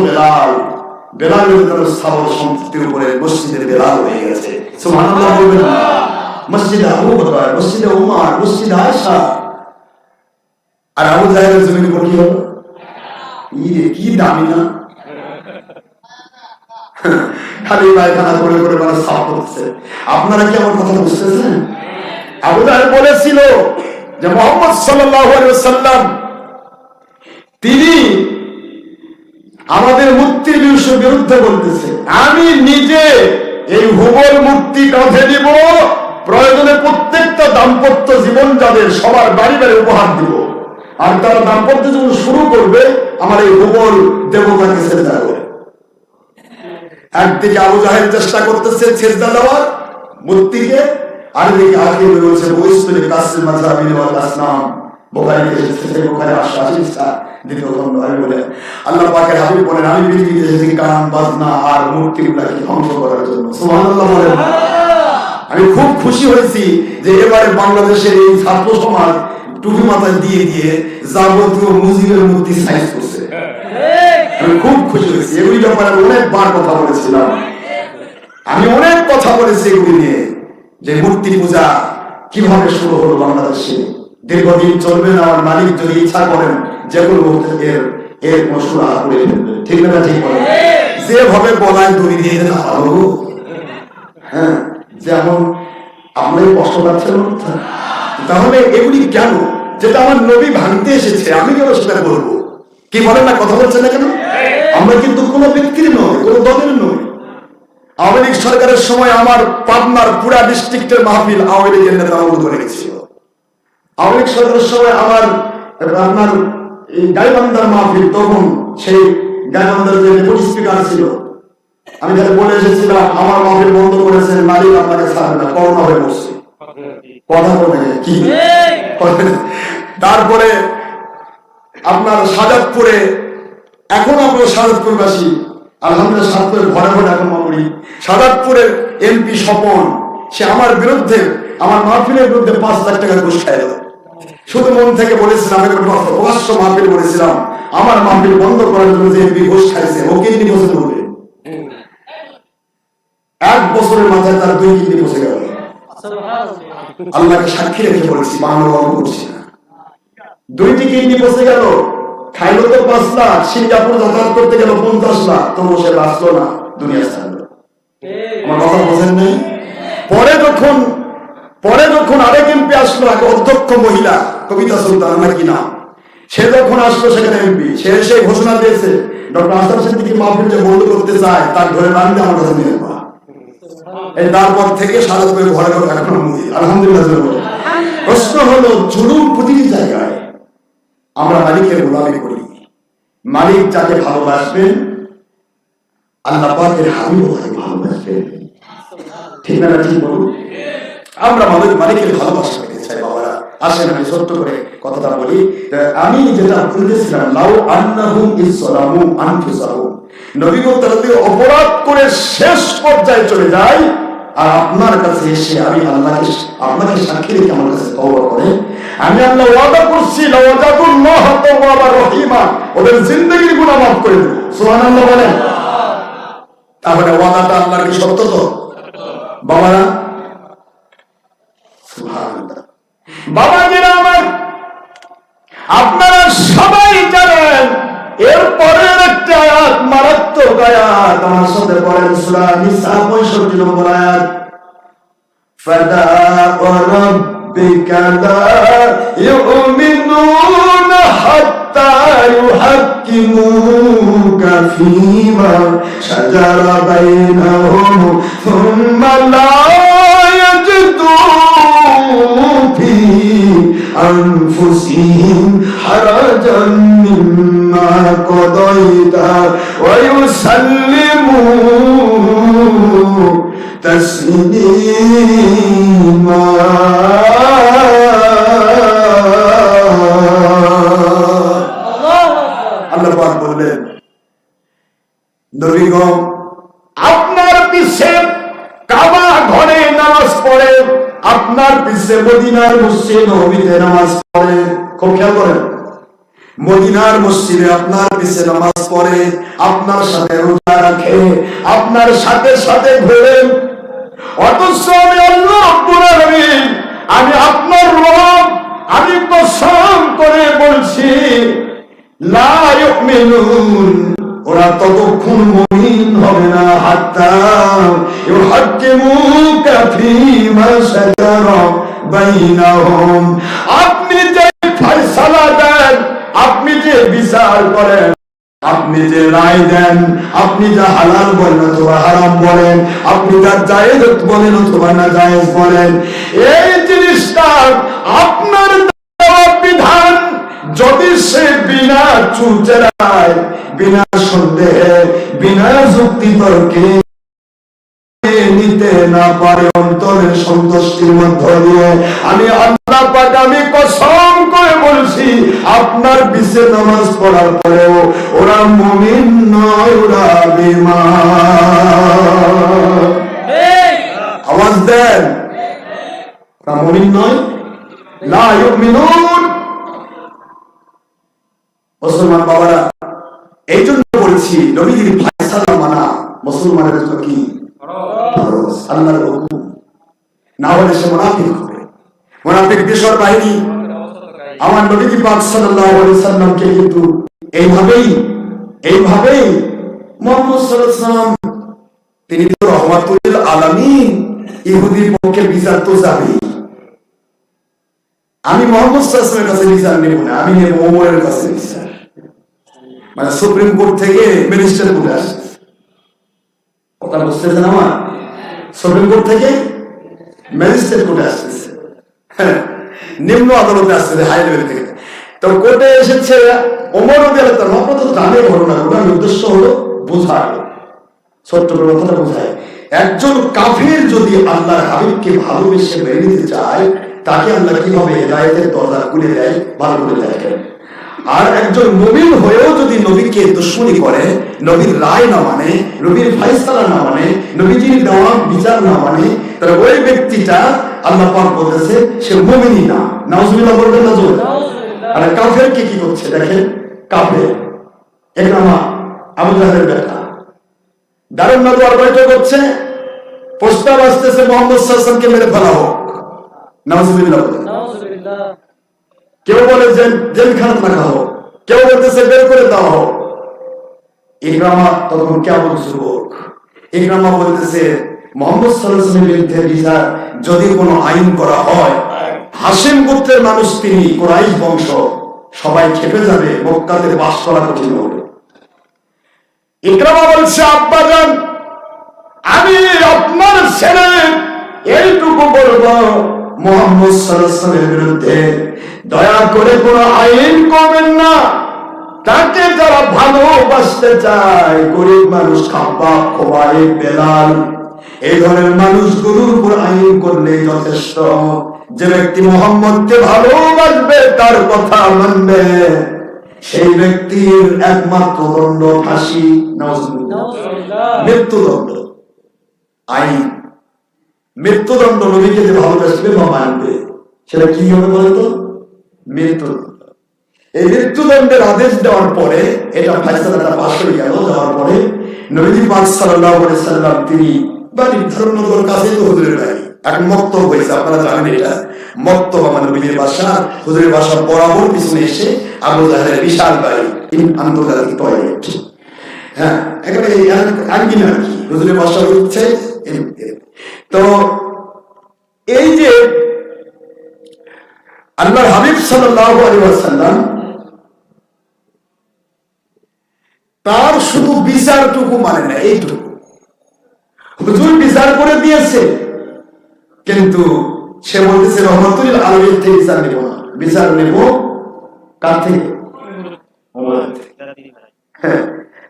বেলালের স্থাবর সম্পত্তির উপরে মসজিদের বেলাল হয়ে গেছে। সুবহানাল্লাহ বলবেন না? মসজিদে আবু বকর, মসজিদে উমর, মসজিদে আয়েশা, আর আবু জাহেলের জমির উপর কি হলো? কি দামি না, খালি পায়খানা করে করে মানে সাফ করছে। আপনারা কি আমার কথা বুঝতেছেন? আবু জাহেল বলেছিল যে মুহাম্মদ সাল্লাল্লাহু আলাইহি ওয়াসাল্লাম তিনি আমাদের মুক্তির বিরুদ্ধে বলতেছে, আমি নিজে এই হুবল মুক্তি কাঁধে দিব, প্রয়োজনে প্রত্যেকটা দাম্পত্য জীবন যাদের সবার বাড়ি বাড়ি উপহার দিব, আর তারা দাম্পত্য জীবন শুরু করবে আমার এই হুবল দেবতাকে সেজদা করে। একদিকে আবু জাহেল চেষ্টা করতেছে সেজদা দেওয়ার মূর্তিকে, আরেকদিকে আখির বলছে বৈষ্ণব কাসির মাযহাবিন ওয়াল আসনাম। বুখারীতে এসেছে, বুখারী 88 দ্বিতীয় খণ্ড। আমি বলে আল্লাহ পাকের হাবিব বলেন, আমি পৃথিবীতে এসেছি গান বাজনা আর মূর্তিগুলোকে ধ্বংস করার জন্য। সুবহানাল্লাহ বলেন। আমি খুব খুশি হয়েছি যে এবারে বাংলাদেশের এই ছাত্র সমাজ টুপি মাথায় দিয়ে দিয়ে যাবতীয় মুজিবের মূর্তি সাইজ করছে। আমি খুব খুশি হয়েছি। এগুলি ব্যাপারে অনেকবার কথা বলেছিলাম, আমি অনেক কথা বলেছি এগুলি নিয়ে, যে মূর্তি পূজা কিভাবে শুরু হলো বাংলাদেশে, দীর্ঘদিন চলবে না। আমার মালিক যদি ইচ্ছা করেন যে কোনো মুহূর্তে এর মশলা করে ফেলবে। ঠিক না? ঠিক বলে যেভাবে বলায় দড়ি দিয়ে দেন ভালো। হ্যাঁ, যেমন আমরাই কষ্ট পাচ্ছেন। তাহলে এগুলি কেন? যেটা আমার নবী ভাঙতে এসেছে, আমি কেন সেটা বলবো? কি বলেন না, কথা বলছেন না কেন? আমরা কিন্তু কোনো ব্যক্তির নয়, কোনো দলের নয়। আওয়ামী লীগ সরকারের সময় আমার পাবনার পুরা ডিস্ট্রিক্টের মাহফিল আওয়ামী লীগের নেতা করে গেছিল। আওয়ামী লীগ সরকারের সময় আমার আপনার গাইবান্ধার মাহফিল, তখন সেই গাইবান্ধার যে ডেপুটি স্পিকার ছিল, আমি তাকে বলে এসেছিলাম আমার মাহফিল বন্ধ করেছেন, মালিক আপনাকে ছাড়বে না, করোনা হয়ে বসছে। কথা বলে কি? তারপরে আপনার সাজাদপুরে, এখন আপনার সাজাদপুরবাসী আলহামদুলিল্লাহ, সাজাদপুরের ঘরে ঘরে এখন মামুরি, সাজাদপুরের এমপি স্বপন, সে আমার বিরুদ্ধে, আমার মাহফিলের বিরুদ্ধে 5 লাখ টাকা ঘুষ খাই দেয়। শুধু মন থেকে বলেছিলাম, প্রকাশ্য মাহফিল বলেছিলাম, আমার মাহফিল বন্ধ করার জন্য যে এমপি ঘুষ খাইছে ও কিডনি বসে করবে। 1 বছরের মাথায় তার 2 কিডনি বসে গেল। আল্লাহকে সাক্ষী রেখে বলেছি, বাংলা গল্প করছি না। 2টি কিডনি বসে গেল, খাইলো তো 5 লাখ, সিঙ্গাপুর যাতায়াত করতে গেল 50 লাখ, তবু সে বাঁচলো না, দুনিয়া ছাড়লো। আমার কথা বোঝেন নাই? পরে যখন আরেক এমপি আসলো, আগে অধ্যক্ষ মহিলা কবিতা সুলতান আমার কি নাম, সে যখন আসলো সেখানে এমপি, সে এসে ঘোষণা দিয়েছে ডক্টর আসাদ সিদ্দিকী মাহফিল যে বন্ধ করতে চায় তার ধরে বাঁধতে আমার কাছে নিয়ে আসবা। এই তারপর থেকে সাজাদপুরে ঘরে ঘরে এখন মুদি, আলহামদুলিল্লাহ। প্রশ্ন হলো, জুলুম প্রতিটি জায়গায়। আমরা মালিকের গোলামি করি, মালিক যাকে ভালোবাসবেন আল্লাহ পাকের হাবিব তাকে ভালোবাসবেন। ঠিক না? ঠিক বলুন। আমরা মালিকের ভালোবাসা পেতে চাই। বাবারা আসেন আমি সত্য করে কথাটা বলি। আমি যেটা বলতেছিলাম, লাউ আন্নাহুম ইসলামু আনফুসাহুম, নবী গো তারা যদি অপরাধ করে শেষ পর্যায়ে চলে যায় আর আপনার কাছে এসে আমি আল্লাহকে আপনাকে সাক্ষী রেখে আমার কাছে তওবা করে, আমি আল্লাহ ওয়াদা করছি লাওয়াজাদুল্লাহ তাওয়াবার রহিমা, ওদের জিন্দেগির গুনাহ মাফ করে দেব। সুবহানাল্লাহ বলেন। তাহলে ওয়াদাটা আল্লাহর কি সত্য তো? বাবারা সুবহানাল্লাহ। বাবাজিরা আমার, আপনারা সবাই জানেন এরপরের একটা আয়াত মারাত্মক আয়াত, আমার সাথে পড়েন সূরা নিসা 65 নম্বর আয়াত, ফাদা রাব্বিকা লা ইউমিনুনা হাত্তা ইউহাক্কিমুকা ফীমা শাজারা বাইনাহুম সুম্মা লা ইয়াজিদু ফী আনফুসিহিম হারাজান মিম্মা কাদাইতা ওয়া ইউসাল্লিমু তাসলিমা। আল্লাহ পাক বললেন, নবীগণ আপনার পিছে কাবা ঘরে নামাজ পড়ে, আপনার পিছে মদিনার মসজিদ নববীতে নামাজ পড়ে। খুব খেয়াল করেন, মদিনার মসজিদে আপনার পিছে নামাজ পড়ে, আপনার সাথে রোজা রাখে, আপনার সাথে সাথে ঘোরে, অথচ আমি আল্লাহ রাব্বুল আলামিন, আমি আপনার রব, আমি কসম করে বলছি লা ইউমিনুন, ওরা ততক্ষণ মুমিন হবে না হাত্তা ইউহাক্কিমুকা ফীমা শাজারা বাইনাহুম, আপনি যে ফয়সালা দেন, আপনি যে বিচার করেন, আপনি যে রায় দেন, আপনি যা হালাল বলেন অথবা হারাম বলেন, আপনি যা জায়েজ বলেন অথবা না জায়েজ বলেন, এই জিনিসটা আপনার দেওয়া বিধান যদি সে বিনা চুচেরায়, বিনা সন্দেহে, বিনা যুক্তি তর্কে নিতে না পারে অন্তরের সন্তুষ্টির মধ্য দিয়ে, আমি আল্লাহ পাক আমি কসম করে বলছি আপনার পিছে নামাজ পড়ার পরেও ওরা মুমিন নয়, ওরা বেঈমান। আওয়াজ দেন, ওরা মুমিন নয়, লা ইউমিনুন। মুসলমান বাবারা, এই জন্য বলছি নবীর ফয়সালা মানা মুসলমানের জন্য কি আল্লাহর হুকুম, না হলে সে মুনাফিক হবে। মুনাফিক দেশের বাহিনী আমার নবী পাক সাল্লাল্লাহু আলাইহি সাল্লামকে কিন্তু এইভাবেই মুহাম্মদ সাল্লাল্লাহু আলাইহি সাল্লাম, তিনি তো রহমাতুল আলামিন, ইহুদির পক্ষে বিচার তো যাবে। আমি মুহাম্মদ সাল্লাল্লাহু আলাইহি সাল্লামের কাছে বিচার নেব না, আমি নেব ওমরের কাছে বিচার। মানে সুপ্রিম কোর্ট থেকে ম্যাজিস্ট্রেট কোর্টে আসে, কথা বুঝতেছেন আমার? সুপ্রিম কোর্ট থেকে ম্যাজিস্ট্রেট কোর্টে আসতেছে, নিম্ন আদালতে আসতেছে, হাই লেভেল থেকে। তো কোর্টে এসেছে ওমর রাদিয়াল্লাহু তাআলা, আপনারা তো জানেন ঘটনার উদ্দেশ্য হলো বোঝায়, ছোট্ট করে কথাটা বোঝায়। একজন কাফির যদি আল্লাহর হাবিবকে ভালোবেসে মেনে নিতে চায়, তাকে আল্লাহ কিভাবে হেদায়েতের দরজা খুলে দেয় ভালো করে দেখেন। আর একজন মুমিন হয়েও যদি নবীকে দুশমনি করে, নবীর রায় না মানে, নবীর ফয়সালা না মানে, নবীজির দেওয়া বিচার না মানে, তাহলে ওই ব্যক্তিটা আল্লাহ পাক বলতেছে সে মুমিনই না। নাউজুবিল্লাহ বলবেন না জোরে? আর কাফের কি করছে দেখেন, কাফের ইকরামা আবু জাহলের বেটা দারুন নদওয়ার বৈঠক করছে, প্রস্তাব আসতেছে মুহাম্মদ সাল্লাল্লাহু আলাইহি ওয়াসাল্লামকে মেরে ফেলা হোক। নাউজুবিল্লাহ, নাউজুবিল্লাহ। কেউ বলে জেলখানায় রাখা হোক, কেউ বলতেছে বের করে দেওয়া হোক। ইকরামা তখন কেমন যুবক, ইকরামা বলতেছে মুহাম্মদ সাল্লাল্লাহু আলাইহি ওয়াসাল্লামের বিরুদ্ধে বিচার যদি কোনো আইন করা হয়, হাশিম গোত্রের মানুষ, তিনি কুরাইশ বংশ, সবাই খেপে যাবে, মক্কাতে বাস করা কঠিন হবে। ইকরামা বলছে আব্বাজান, আমি আপনার ছেলে এইটুকু বলবো, মুহাম্মদ সাল্লাল্লাহু আলাইহি ওয়াসাল্লামের বিরুদ্ধে দয়া করে কোন আইন করবেন না। তাকে যারা ভালোবাসতে চায়, গরিব মানুষ, খাব্বাব, খোবাইব, বেলাল, এই ধরনের মানুষগুলোর উপর আইন করলে যথেষ্ট। যে ব্যক্তি মুহাম্মদকে ভালোবাসবে, তার কথা মানবে, সেই ব্যক্তির একমাত্র দণ্ড ফাঁসি, মৃত্যুদণ্ড। আইন মৃত্যুদণ্ড। নবীকে যে ভালোবাসবে বা মানবে, সেটা কি হবে বলতো? মৃত্যুদণ্ড। এই মৃত্যুদণ্ডের আদেশ দেওয়ার পরে, এটা ফয়সালাটা পাশ হয়ে গেল, যাওয়ার পরে নবী পাক সাল্লাল্লাহু আলাইহি সাল্লাম তিনি বাড়ির ধর্মনগর কাছে তো হুজুরের বাড়ি, এখন মক্তব হয়েছে, আপনারা জানেন এটা মক্তব, আমার নবীর বাসা, হুজুরের বাসা বরাবর পিছনে এসে আবু জাহলের বিশাল বাড়ি, আন্তর্জাতিক টয়লেট, হ্যাঁ, এখানে আঙ্গিনা আর কি, হুজুরের বাসা হচ্ছে। তো এই যে আল্লাহর হাবিব সাল্লাল্লাহু আলাইহি ওয়াসাল্লাম, তার শুধু বিচারটুকু মানে না, এইটুকু হুজুর বিচার করে দিয়েছে, কিন্তু সে বলতেছে রহমাতুল আলামিন থেকে বিচার নেব না, বিচার নেব কার থেকে? হ্যাঁ,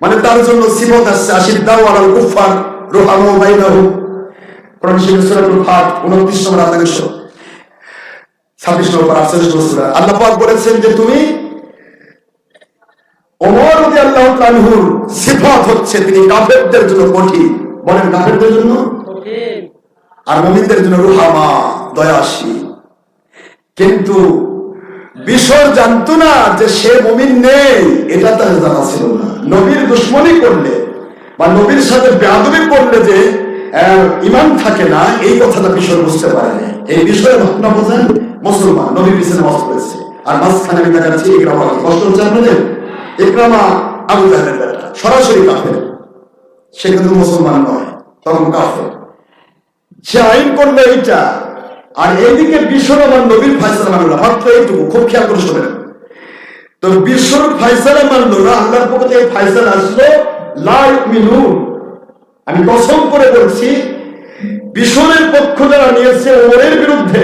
মানে তার জন্য সিফত আসছে, আশিদ্দাউ আলাল কুফার রুহামু বাইনাহুম, কোরআন শরীফের সূরাতুল ফাত 29 নম্বর আয়াত 26 নম্বর 48 সূরা। আল্লাহ পাক বলেছেন যে তুমি, ওমর রাদিয়াল্লাহু তাআলার সিফাত হচ্ছে তিনি কাফেরদের জন্য কঠিন, বলেন কাফেরদের জন্য কঠিন, আর মুমিনদের জন্য রুহামা, দয়াশীল। কিন্তু বিষয় জানতো না যে সে মুমিন নেই, এটা তার জানা ছিল না। নবীর দুশমনি করলে বা নবীর সাথে বেয়াদবি করলে যে ঈমান থাকে না, এই কথাটা বিষয় বুঝতে পারে না। এই বিষয়ে ঘটনা বোঝেন মুসলমান, নবীর পিছনে ওয়াজ করেছে, আর মাঝখানে আমি দেখাচ্ছি ইকরামা। কষ্ট হচ্ছে আপনাদের? ইকরামা আবু জাহলের বেটা, সরাসরি কাফের। সে কিন্তু মুসলমান নয়, তখন কাফের। সে আইন করলো এইটা, আর এইদিকে বিশ্বর আমার নবীর ফায়সালা মানল না। মাত্র এইটুকু, খুব খেয়াল করে শোনেন। তো বিশ্বর ফায়সালা মানল না, আল্লাহর পক্ষ থেকে ফায়সালা আসলো লা ইউমিনুন। আমি কসম করে বলছি, বিশ্বরের পক্ষ যারা নিয়েছে ওমরের বিরুদ্ধে,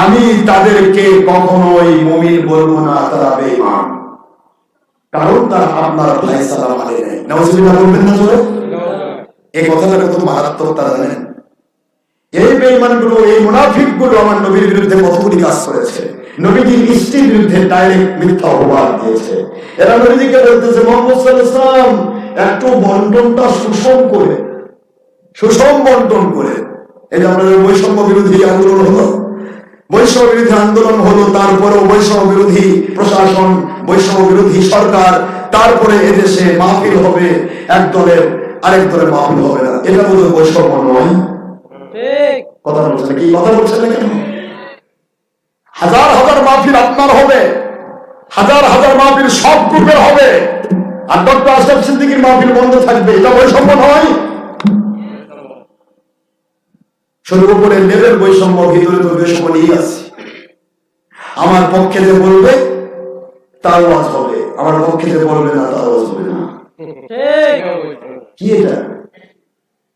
আমি তাদেরকে কখনোই মুমিন বলবো না, তারা বেঈমান। কারণ তারা আপনার ফায়সালা মানে নাই। নাউজুবিল্লাহ বলবেন না জোরে? এই কথাটা কত মারাত্মক তারা জানেন? এই বেঈমানগুলো, এই মুনাফিকগুলো আমার নবীর বিরুদ্ধে কতগুলি কাজ করেছে। নবীজির স্ত্রীর বিরুদ্ধে ডাইরেক্ট মিথ্যা অপবাদ দিয়েছে। এরা নবীজিকে বলতেছে মুহাম্মদ সাল্লাল্লাহু আলাইহি ওয়াসাল্লাম একটু বন্টনটা সুষম বন্টন করে। এই যে আপনাদের বৈষম্য বিরোধী আন্দোলন হলো, বৈষম্য বিরোধী আন্দোলন হলো, তারপরেও বৈষম্য বিরোধী প্রশাসন, বৈষম্য বিরোধী সরকার, তারপরে এদেশে মাহফিল হবে এক দলের, আরেক দলের মাহফিল হবে না। এটা বোধহয় বৈষম্য নয়? কথা বলছেন কি? কথা বলছেন না কেন? হাজার হাজার মাহফিল আপনার হবে, হাজার হাজার মাহফিল সব গ্রুপের হবে, আর ডক্টর আশরাফ সিদ্দিকীর মাহফিল বন্ধ থাকবে। এটা বৈষম্য নয়? সর্বোপরি লেভেল বৈষম্য, ভিতরে তো বৈষম্য নিয়ে আছে। আমার পক্ষে যে বলবে তার ওয়াজ হবে, আমার পক্ষে যে বলবে না তার ওয়াজ হবে না। কি এটা?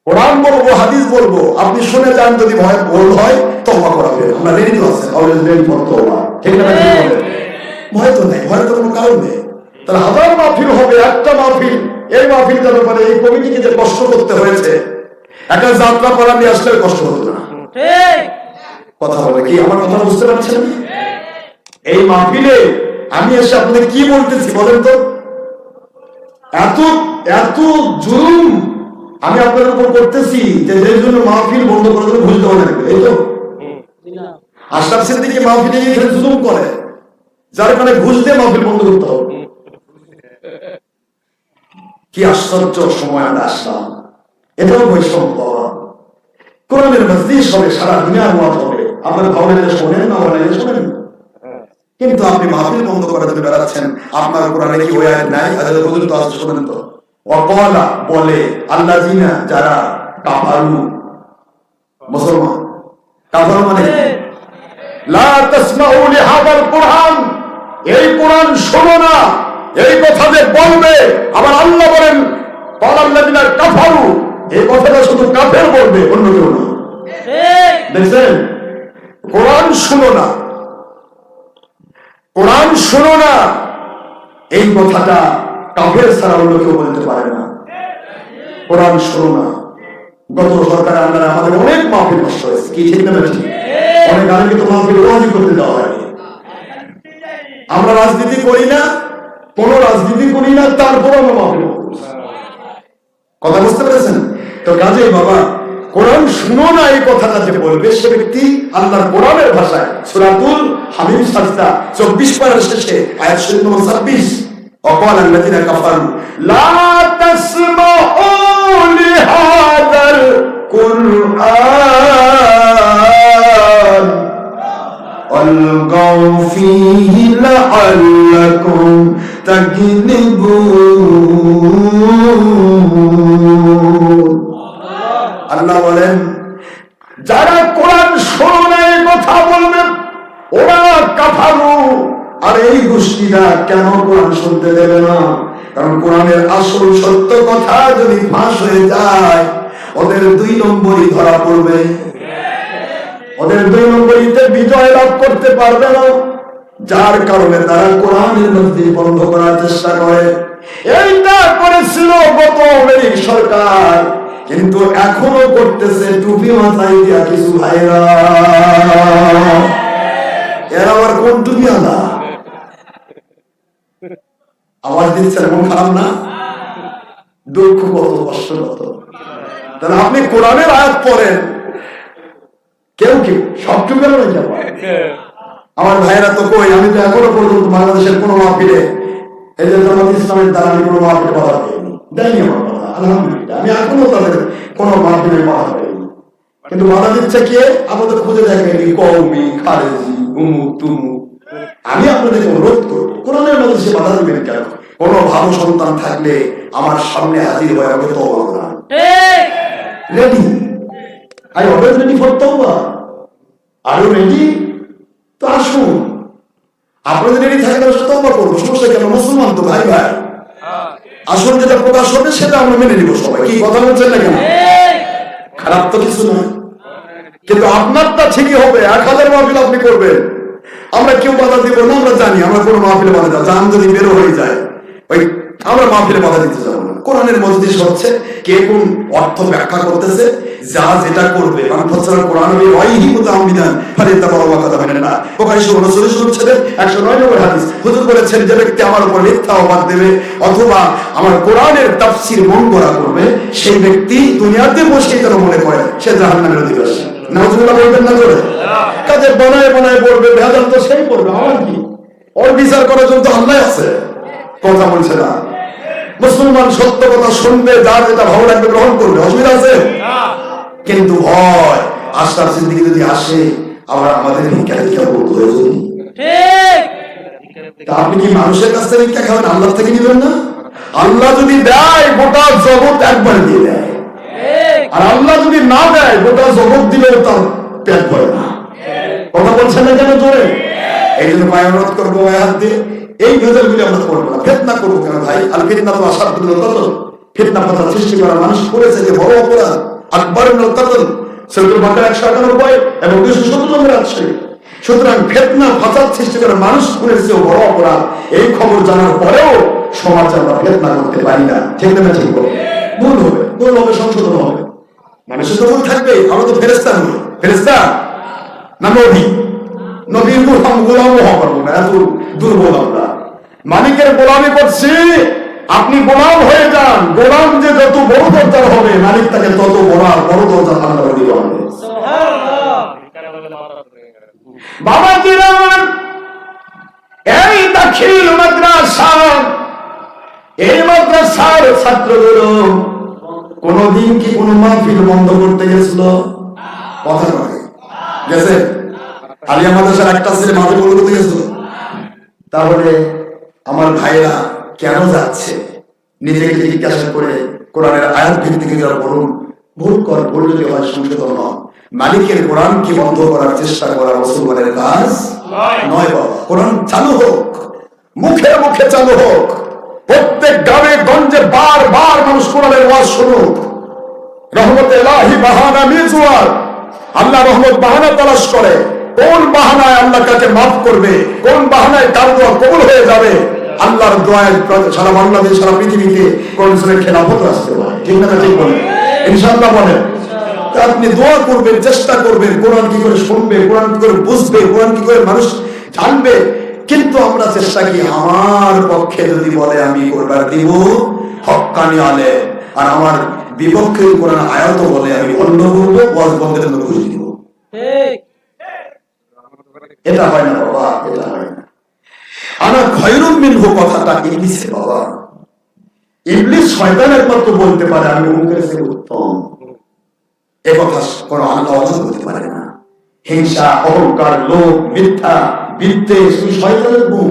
কোরআন বলবো, হাদিস বলবো, আপনি শুনে যান, যদি ভুল হয় তওবা করাবেন। আমরা রেডি তো আছি, অলওয়েজ রেডি ফর তওবা। ঠিক না? ভয় তো নেই, ভয়ের তো কোনো কারণ নেই। তাহলে হাজার মাহফিল হবে, একটা মাহফিল, এই মাহফিলটার ব্যাপারে এই কমিটিকে যে কষ্ট করতে হয়েছে, একটা যাত্রা করা নিয়ে আসলে কষ্ট হতো না। কথা বলে কি? আমার কথা বুঝতে পারছেন? এই মাহফিলে আমি এসে আপনাদের কি বলতেছি বলেন তো? এত এত জুলুম আমি আপনাদের উপর করতেছি যে জন্য মাহফিল বন্ধ করে দেবো, বুঝতে হবে না। এই তো আশরাফ সিদ্দিকী মাহফিলে এখানে জুলুম করে, যার কারণে ঘুষ দিয়ে মাহফিল বন্ধ করতে হবে। কি আশ্চর্য সময় আমরা আসলাম। এটাও বৈষম্য। কোরআনের মজলিস হবে, সারা দুনিয়ার ওয়াজ হবে, আপনার ভালো লাগে শোনেন, না ভালো লাগে শোনেন, কিন্তু আপনি মাহফিল বন্ধ করার জন্য বেড়াচ্ছেন। আপনার কোরআনে কি ওই আয়াত নাই? আয়াত পর্যন্ত আছে, শোনেন তো। ওয়াকালা বলে আল্লাযিনা, যারা কাফারু, মুসলমান। কাফারু মানে লা তাসমাউ লিহাদাল কুরআন, এই কোরআন শোনো না। এই কথা যে বলবে, আবার আল্লাহ বলেন আল্লাযিনা কাফারু, এই কথাটা শুধু কাফের বলবে, অন্য কেউ না। দেখছেন? কোরআন শোনো না, কোরআন শোনো না, এই কথাটা কাফের ছাড়া অন্য কেউ বলতে পারে না। কোরআন শোনো না। গত সরকারের আন্ডারে আমাদের অনেক মাহফিল নষ্ট হয়েছে, কি ঠিক না? ঠিক। অনেক আগে তো মাহফিল ওয়াজি করতে দেওয়া হয়নি। আমরা রাজনীতি করি না, কোন রাজনীতি করি না, তারপর আমরা মাহফিল করছি। কথা বুঝতে পেরেছেন তো? কাজেই বাবা, কোরআন শুনো না এই কথাটা যে বলবে, সে ব্যক্তি আল্লাহর কোরআনের ভাষায় সূরাতুল হামিম সাজদা 24 পারার শেষে আয়াত শরীফ নম্বর 26, وقال الذين كفروا لا تسمعوا لهذا القرآن والغوا فيه لعلكم تغلبون। আল্লাহ বলেন, যারা কোরআন শোনে কথা বলবে ওরা কাফারু। আর এই গোষ্ঠীরা কেন কোরআন শুনতে দেবে না? কারণ কোরআনের আসল সত্য কথা যদি ফাঁস হয়ে যায়, ওদের 2 নম্বরই ধরা পড়বে, ওদের 2 নম্বরীতে বিজয় লাভ করতে পারবে না। যার কারণে তারা কোরআনের মধ্যে বন্ধ করার চেষ্টা করে। এইটা করেছিল গত আওয়ামী সরকার, কিন্তু এখনো করতেছে টুপি মাথায় দিয়া কিছু ভাইরা। এরা আবার কোন টুপি আলা আওয়াজ দিচ্ছে, এমন খারাপ না? দুঃখ কত, কষ্ট কত। তাহলে আপনি কোরআনের আয়াত পড়েন, কেউ সব টুপি আলো নাকি? আমার ভাইরা তো কই, আমি তো এখনো পর্যন্ত বাংলাদেশের কোন মাহফিলে, এই যে জামাত ইসলামের দ্বারা আমি কোন মাহফিলে বাধা দেয়নি, আমার কথা আলহামদুলিল্লাহ। আমি এখনো তাদের কোন মাহফিলে বাধা দেয়নি। কিন্তু বাধা দিচ্ছে কে? আমাদের খুঁজে দেখেনি কওমি খারেজি উমুক তুমুক। আমি আপনাদেরকে অনুরোধ করবো, কোরআনের মধ্যে সে বাধা দিবেন কেন? কোন ভালো সন্তান থাকলে আমার সামনে হাজির হয়ে আমাকে তওবা করান। Ready? I always ready for তওবা। Are you ready? তো আসুন, আপনাদের রেডি থাকলে আমরা তওবা করবো, সমস্যা কেন? মুসলমান তো ভাই ভাই। আসল যেটা প্রকাশ হবে সেটা আমরা মেনে নিব সবাই। কি কথা বলছেন না কেন? খারাপ তো কিছু নয়, কিন্তু আপনারটা ঠিকই হবে। 1000 মাহফিল আপনি করবেন, আমরা কেউ বাধা দিব না। আমরা জানি আমরা কোনো মাহফিলে বাধা দেব, জান যদি বেরো হয়ে যায় ওই আমরা মাহফিলে বাধা দিতে যাবো না। কোরআনের মজলিস হচ্ছে, কে কোন অর্থ ব্যাখ্যা করতেছে, যা যেটা করবে মান ফাসসারা কোরআন বিওয়াইহি মুতাআম্মিদান ফালিয়াতাবাওয়া মাকআদাহু। বুখারী শরীফ 109 নম্বর হাদিস, হুজুর বলেছেন, যে ব্যক্তি আমার উপর মিথ্যা অপবাদ দেবে অথবা আমার কোরআনের তাফসীর মন গড়া করবে, সেই ব্যক্তি দুনিয়াতে বসে তার মনে করে সে জাহান্নামের অধিবাসী। নাউজুবিল্লাহ বলবেন না করে? কাজে বানায় বানায় পড়বে, ভেজাল তো সেই পড়বে, আমার কি? ওর বিচার করার জন্য তো আল্লাহ আছে। কথা বলছে না। মুসলমান সত্য কথা শুনবে, যার যেটা ভালো লাগবে গ্রহণ করবে, অসুবিধা আছে? কিন্তু ভয় আস্তার জিন্দিগি যদি আসে, আবার আমাদের ভিক্ষা ভিক্ষা করতে হয়ে যাবে। তা আপনি কি মানুষের কাছ থেকে ভিক্ষা খাবেন, আল্লাহ থেকে নিবেন না? আল্লাহ যদি দেয়, গোটা জগৎ একবার দিয়ে দেয়। আর আল্লাহ যদি না দেয়, গোটা জগৎ দিলেও তার পেট ভরে না। কথা বলছেন না কেন জোরে? এই জন্য পায়ে অনুরোধ করবো, হাত দিয়ে এই ভেজালগুলি আমরা করবো না। ফিতনা করবো কেন ভাই? আল ফিতনা তো আসাদুল কতল। ফিতনা ফাসাদ সৃষ্টি করা মানুষ করেছে যে বড় অপরাধ, আকবরুল কতল। সূরাতুল বাকারা 198 এবং 270 নম্বর আছে। সুতরাং ফিতনা ফাসাদ সৃষ্টি করা মানুষ করেছে বড় অপরাধ। এই খবর জানার পরেও সমাজে আমরা ফিতনা করতে পারি না। ঠিক না? ঠিক বল। ভুল হবে, ভুল হবে, সংশোধন হবে। মানুষের তো ভুল থাকবে। আমরা তো ফেরেশতা নই। ফেরেশতা না নবী? নবীর গোলাম হওয়া পারবো না, এত দুর্বল আমরা। মালিকের গোলামি করছি, আপনি গোলাম হয়ে যান। গোলাম যে যত বড় দরজার হবে, মালিক তাকে তত বড় দরজা আল্লাহ দিবে। বাবা জিরান, এই দাখিল মাদ্রাসা, এই মাদ্রাসার ছাত্রগুলো কোনদিন কি কোনো মাহফিল বন্ধ করতে গেছিল? কথা বলে গেছে? আলিয়া মাদ্রাসার একটা ছেলে মাহফিল বন্ধ করতে গেছিল? তাহলে আমার ভাইরা কেন যাচ্ছে? নিজেকে জিজ্ঞাসা করে কোরআনের আয়াত ভিত্তিক যারা বলুন, ভুল যদি হয় সংশোধন নয়। মালিকের কোরআন কি বন্ধ করার চেষ্টা করা মুসলমানের কাজ নয়। বাবা, কোরআন চালু হোক, মুখে মুখে চালু হোক। প্রত্যেক গ্রামে গঞ্জে বারবার মানুষ কোরআনের ওয়াজ শুনুক। রহমতে ইলাহি বাহানা মিজওয়ার, আল্লাহ রহমত বাহানা তালাশ করে। কোন বাহানায় আল্লাহ কাকে মাফ করবে, কোন বাহানায় কার দোয়া কবুল হয়ে যাবে, আল্লাহর দোয়ায় সারা বাংলাদেশ, সারা পৃথিবীতে কোরআনের খেলাফত আসতে পারে। ঠিক না? ঠিক বলেন ইনশাআল্লাহ বলেন। আপনি দোয়া করবেন, চেষ্টা করবেন কোরআন কি করে শুনবে, কোরআন কি করে বুঝবে, কোরআন কি করে মানুষ জানবে। কিন্তু আমরা চেষ্টা কি, আমার পক্ষে যদি বলে আমি করবার দিব হক্কানি আলে, আর আমার বিপক্ষে কোরআন আয়াত বলে আমি বন্ধ করবো, ওয়াজ বন্ধের জন্য খুশি দিব। এটা হয় না বাবা, এটা হয় না। আনা খায়রুম মিনহু কথাটা ইবলিসের বাবা। ইবলিস শয়তান একমাত্র বলতে পারে আমি অমুকের চেয়ে উত্তম। এ কথা কোনো আল্লাহ বলতে পারে না। হিংসা, অহংকার, লোভ, মিথ্যা, বিদ্বেষ শয়তানের গুণ।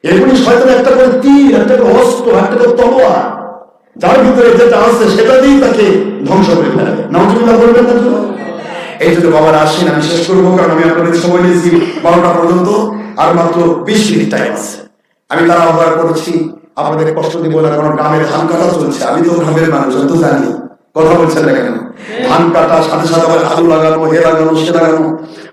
এগুলি শয়তান একটা করে তীর, একটা করে অস্ত্র, একটা করে তলোয়ার, যার ভিতরে যেটা আছে সেটা দিয়েই তাকে ধ্বংস করে ফেলে। নাউজুবিল্লাহ বলবেন না? এই জন্য বাবার আসেন, আমি শেষ করবো, কারণ আমি আপনাদের সময় নিয়েছি 12টা পর্যন্ত, আর মাত্র 20 মিনিট টাইম আছে। আমি তারা অবহার করেছি, আপনাদের কষ্ট দিব না, কারণ গ্রামের ধান কাটা চলছে। আমি তো গ্রামের মানুষ, আমি তো জানি। কথা বলছেন না কেন? ধান কাটা সাথে সাথে আবার আলু লাগানো, এ লাগানো, সে লাগানো,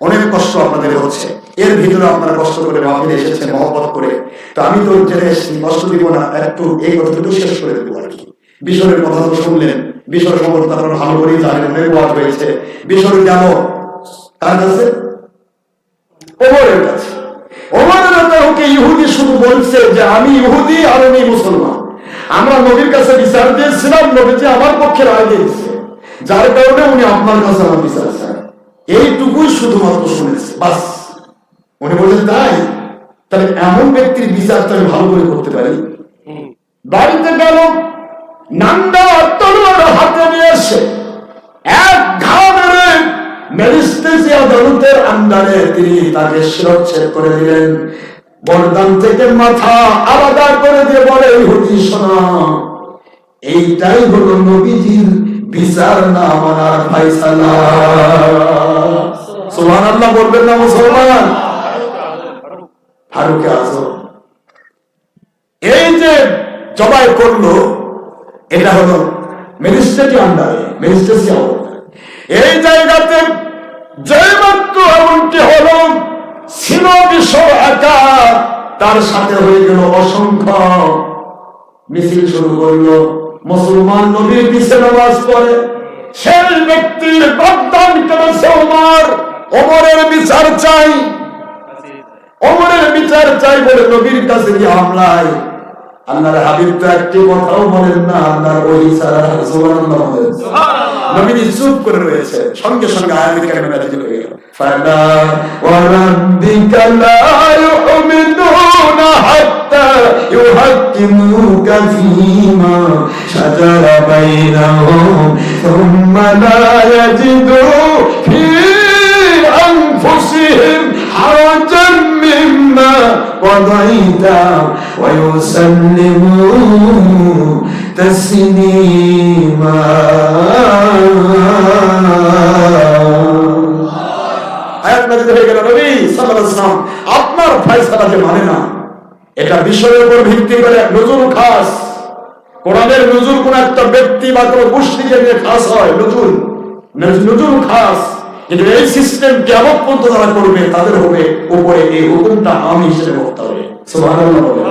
অনেক কষ্ট আপনাদের হচ্ছে। এর ভিতরে আপনারা কষ্ট করে মাহফিলে এসেছেন মহব্বত করে। তো আমি তো জেনে এসেছি, কষ্ট দিব না, একটু এই কথাটুকু শেষ করে দেবো আর কি। বিষয়ের কথা তো শুনলেন, বিষয় সম্পর্কে আপনারা ভালো করেই জানেন, অনেক ওয়াজ হয়েছে। বিষয় গেল কার কাছে? ওমরের কাছে। ওমরকে ইহুদি শুধু বলছে যে আমি ইহুদি আর আমি মুসলমান। আমরা নবীর কাছে বিচার দিয়েছিলাম, নবীজি আমার পক্ষে রায় দিয়েছে, যার কারণে উনি আপনার কাছে আমার বিচার চান। এইটুকুই শুধুমাত্র শুনেছে, বাস। উনি বলছেন তাই, তাহলে এমন ব্যক্তির বিচারটা আমি ভালো করে করতে পারি। বাড়িতে গেল, নান্দা তলোয়ার হাতে নিয়ে এসে এক ঘা মেরে ম্যাজিস্ট্রেসি আদালতের আন্ডারে তিনি তাকে শিরচ্ছেদ করে দিলেন। গর্দান থেকে মাথা আলাদা করে দিয়ে বলে, ইহুদি শোনা, এইটাই হলো নবীজির বিচার না মানার ফায়সালা। সুবহানাল্লাহ বলবেন না মুসলমান? ফারুক আযম এই যে জবাই করলো, এটা হলো ম্যাজিস্ট্রেটের আন্ডারে, ম্যাজিস্ট্রেসি আদালত। এই জায়গাতে যে মাত্র এমনটি হলো, ছিল বিশ্ব একা, তার সাথে হয়ে গেল অসংখ্য। মিছিল শুরু করলো, মুসলমান নবীর পিছে নামাজ পড়ে। সেই ব্যক্তির গর্দান করেছে ওমর। ওমরের বিচার চাই, ওমরের বিচার চাই বলে নবীর কাছে গিয়ে হামলায়। আল্লাহর হাবিব তো একটি কথাও বলেন না, আল্লাহর ওহী ছাড়া। সুবহানাল্লাহ বলেন। নবী চুপ করে রয়েছে, সঙ্গে সঙ্গে আয়াত কারিমা নাযিল হয়ে গেল, ফালা ওয়া রাব্বিকা লা ইউমিনুনা হাত্তা ইউহাক্কিমুকা ফীমা শাজারা বাইনাহুম সুম্মা লা ইয়াজিদু ফী আনফুসিহিম হারাজান মিম্মা قضيت ويسلموا تسليما। আয়াত নাযিল হয়ে গেল, নবী সাল্লাল্লাহু আলাইহি ওয়াসাল্লাম আপনার ফয়সালা যে মানে না, এটা বিষয়ের উপর ভিত্তি করে নজুল খাস। কোরআনের নজুল কোন একটা ব্যক্তি বা কোন গোষ্ঠীকে নিয়ে খাস হয়, নজুল খাস। কিন্তু এই সিস্টেম কিয়ামত পর্যন্ত যারা করবে তাদের হবে উপরে এই হুকুমটা আম হিসেবে বলতে হবে। সুবহানাল্লাহ বলেন।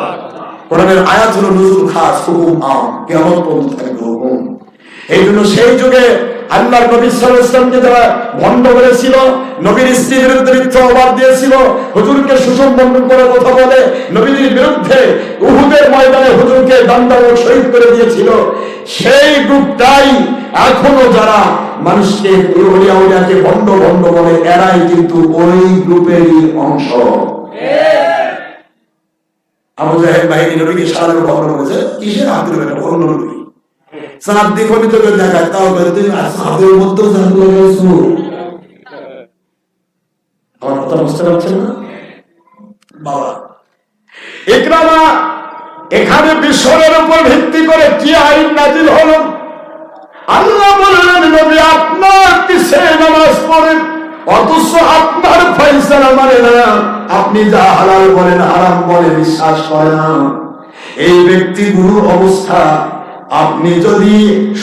কোরআনের আয়াত হলো নজুল খাস, হুকুম আম, কিয়ামত পর্যন্ত থাকবে হুকুম। এই জন্য সেই যুগে আল্লাহর নবী সাল্লাল্লাহু আলাইহি ওয়াসাল্লামকে যারা ভণ্ড করেছিল, নবীর স্ত্রীর বিরুদ্ধে মিথ্যা অপবাদ দিয়েছিল, হুজুরকে সুসম্বোধন করে কথা বলে নবীর বিরুদ্ধে উহুদের ময়দানে হুজুরকে দণ্ডায়মান শহীদ করে দিয়েছিল, সেই গ্রুপটাই এখনো যারা মানুষকে ওলিয়া উলিয়াকে ভণ্ড ভণ্ড বলে, এরাই কিন্তু ওই গ্রুপেরই অংশ। আবু জাহেল বাহিনী নবীকে সারা ভণ্ড করেছে, কিসের আব্দুল অন্য নবী সাহাব দেখো ভিতরে দেখায়, তাও তুমি সাহাবের মধ্যেও জাদু লাগাইছো। আমার কথা বুঝতে পারছেন না বাবা? ইকরামা এখানে বিষয়ের উপর ভিত্তি করে কি আইন নাযিল হলো? আল্লাহ বললেন, নবী আপনার পিছে নামাজ পড়েন, অথচ আপনার ফয়সালা মানে না, আপনি যা হালাল বলেন হারাম বলে বিশ্বাস করে না। এই ব্যক্তিগুলোর অবস্থা, আপনি যদি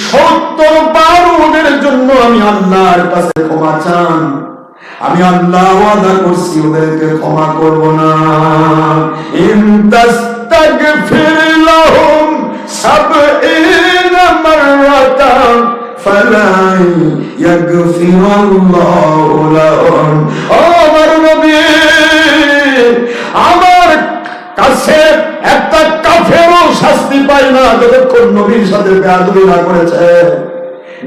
70 বার ওদের জন্য আমি আল্লাহর কাছে ক্ষমা চান, আমি আল্লাহ ওয়াদা করছি ওদেরকে ক্ষমা করব না। ইন তাস্তাগফির লাহুম 70 মাররাতান ফালা ইয়াগফিরুল্লাহু লাহুম। ও আমার নবী, আমার কাছে একটা কাফেরও শাস্তি পায় না যতক্ষণ নবীর সাথে বেয়াদবি না করেছে।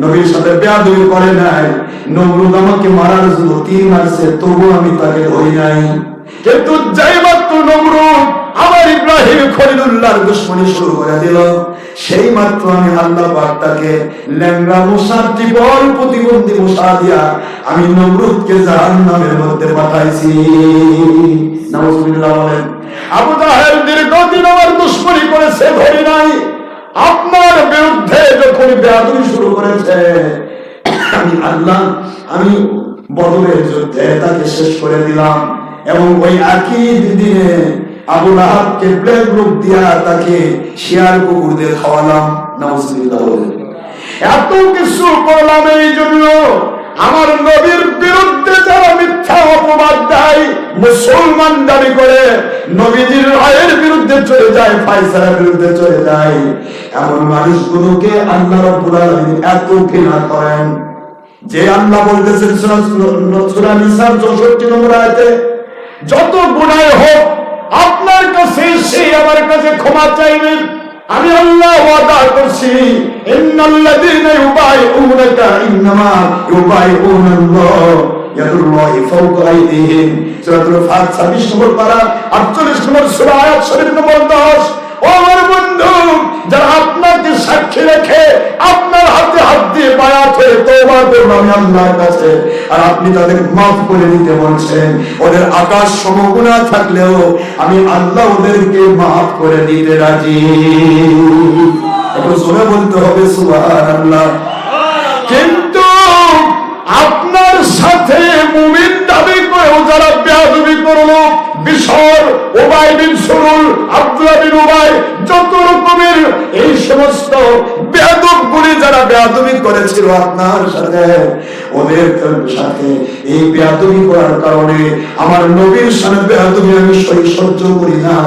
নবীর সাথে বেয়াদবি করে নাই। নমরুদ আমাকে মারার জন্য 3 মারছে, তবু আমি তাকে ধরি নাই। কিন্তু যেই মাত্র নমরুদ আমার ইব্রাহিম খলিলুল্লাহর দুশমনি শুরু করে দিল, সেই মাত্র আমি আল্লাহ পাক তাকে ল্যাংড়া মশা, টিবল প্রতিবন্ধী মশা দিয়া আমি নমরুদকে জাহান্নামের মধ্যে পাঠাইছি। নাউজুবিল্লাহ বলেন। আবু জাহেল দীর্ঘদিন আমার দুশমনি করেছে, ধরি নাই। আপনার বিরুদ্ধে যখন বেয়াদবি শুরু করেছে, আমি আল্লাহ আমি বদরের যুদ্ধে তাকে শেষ করে দিলাম। এবং ওই একই দিনে আবু লাহাবকে প্লেগ রূপ দিয়া তাকে শিয়াল কুকুরদের খাওয়ালাম। নাউজুবিল্লাহ বলেন। এত কিছু করলাম এই জন্য আমার নবীর বিরুদ্ধে যারা মিথ্যা অপবাদ দেয়, মুসলমান দাবি করে, নবীজির রায়ের বিরুদ্ধে চলে যায়, ফয়সালার বিরুদ্ধে চলে যায়, এমন মানুষগুলোকে আল্লাহ রাব্বুল আলামিন এত ঘৃণা করেন যে আল্লাহ বলতেছেন সূরা নিসার 64 নম্বর আয়াতে, যত গুনাহ হোক আপনার কাছে সে আমার কাছে ক্ষমা চাইবেন। আমি আল্লাহ ওয়াদা করছি, ইন্নাল্লাযীনা ইউবাইউনাকা ইন্নামা ইউবাইউনাল্লাহ ইয়াদুল্লাহি ফাওকা আইদিহিম। সূরাতুল ফাতিহা 26 নম্বর পারা 48 নম্বর সূরা আয়াত শরীফ নম্বর 10। ও আমার বন্ধু, যারা আপনাকে সাক্ষী রেখে আপনার হাতে হাত দিয়ে বায়াত হয়ে তওবা করব আমি আল্লাহর কাছে, আর আপনি তাদের মাফ করে দিতে বলছেন। ওদের আকাশ সম গুনাহ থাকলেও আমি আল্লাহ ওদেরকে মাফ করে দিতে রাজি। একটু জোরে বলতে হবে সুবহানাল্লাহ। কিন্তু আপনার সাথে মুমিন দাবি করেও যারা বেয়াদবি করলো, বিশর, উবাই বিন সুলুল, আব্দুল্লাহ বিন উবাই, যত রকমের এই সমস্ত বেয়াদবগুলি যারা বেয়াদবি করেছিল আপনার সাথে, ওদের সাথে এই বেয়াদবি করার কারণে আমার নবীর সাথে বেয়াদবি আমি সহ্য করি না।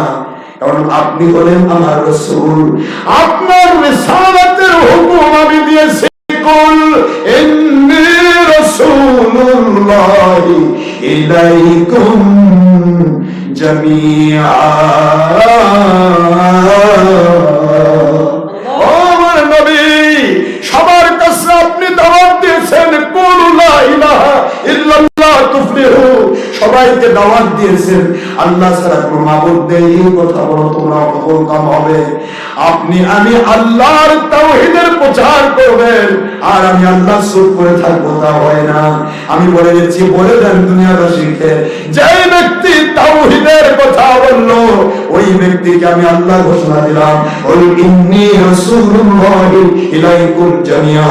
কারণ আপনি হলেন আমার রাসূল, আপনার রিসালাতের হুকুম আমি দিয়েছি। কুল ইন্নী রাসূলুল্লাহি ইলাইকুম জামিআ। ও আমার নবী, সবার কাছে আপনি দাওয়াত দিয়েছেন কুল লা ইলাহা ইল্লাল্লাহ তুফলিহু, সবাইকে দাওয়াত দিয়েছেন আল্লাহ ছাড়া কোনো মাবুদ নেই, এই কথা বলো তোমরা সফল কাম হবে। আপনি আমি আল্লাহর তাওহীদের প্রচার করবেন, আর আমি আল্লাহ চুপ করে থাকবো তা হয় না। আমি বলে দিচ্ছি, বলে দেন দুনিয়াবাসীকে, যে ব্যক্তি তাওহীদের কথা বললো ওই ব্যক্তিকে আমি আল্লাহ ঘোষণা দিলাম, কুল ইন্নী রাসূলুল্লাহি ইলাইকুম জামিআ,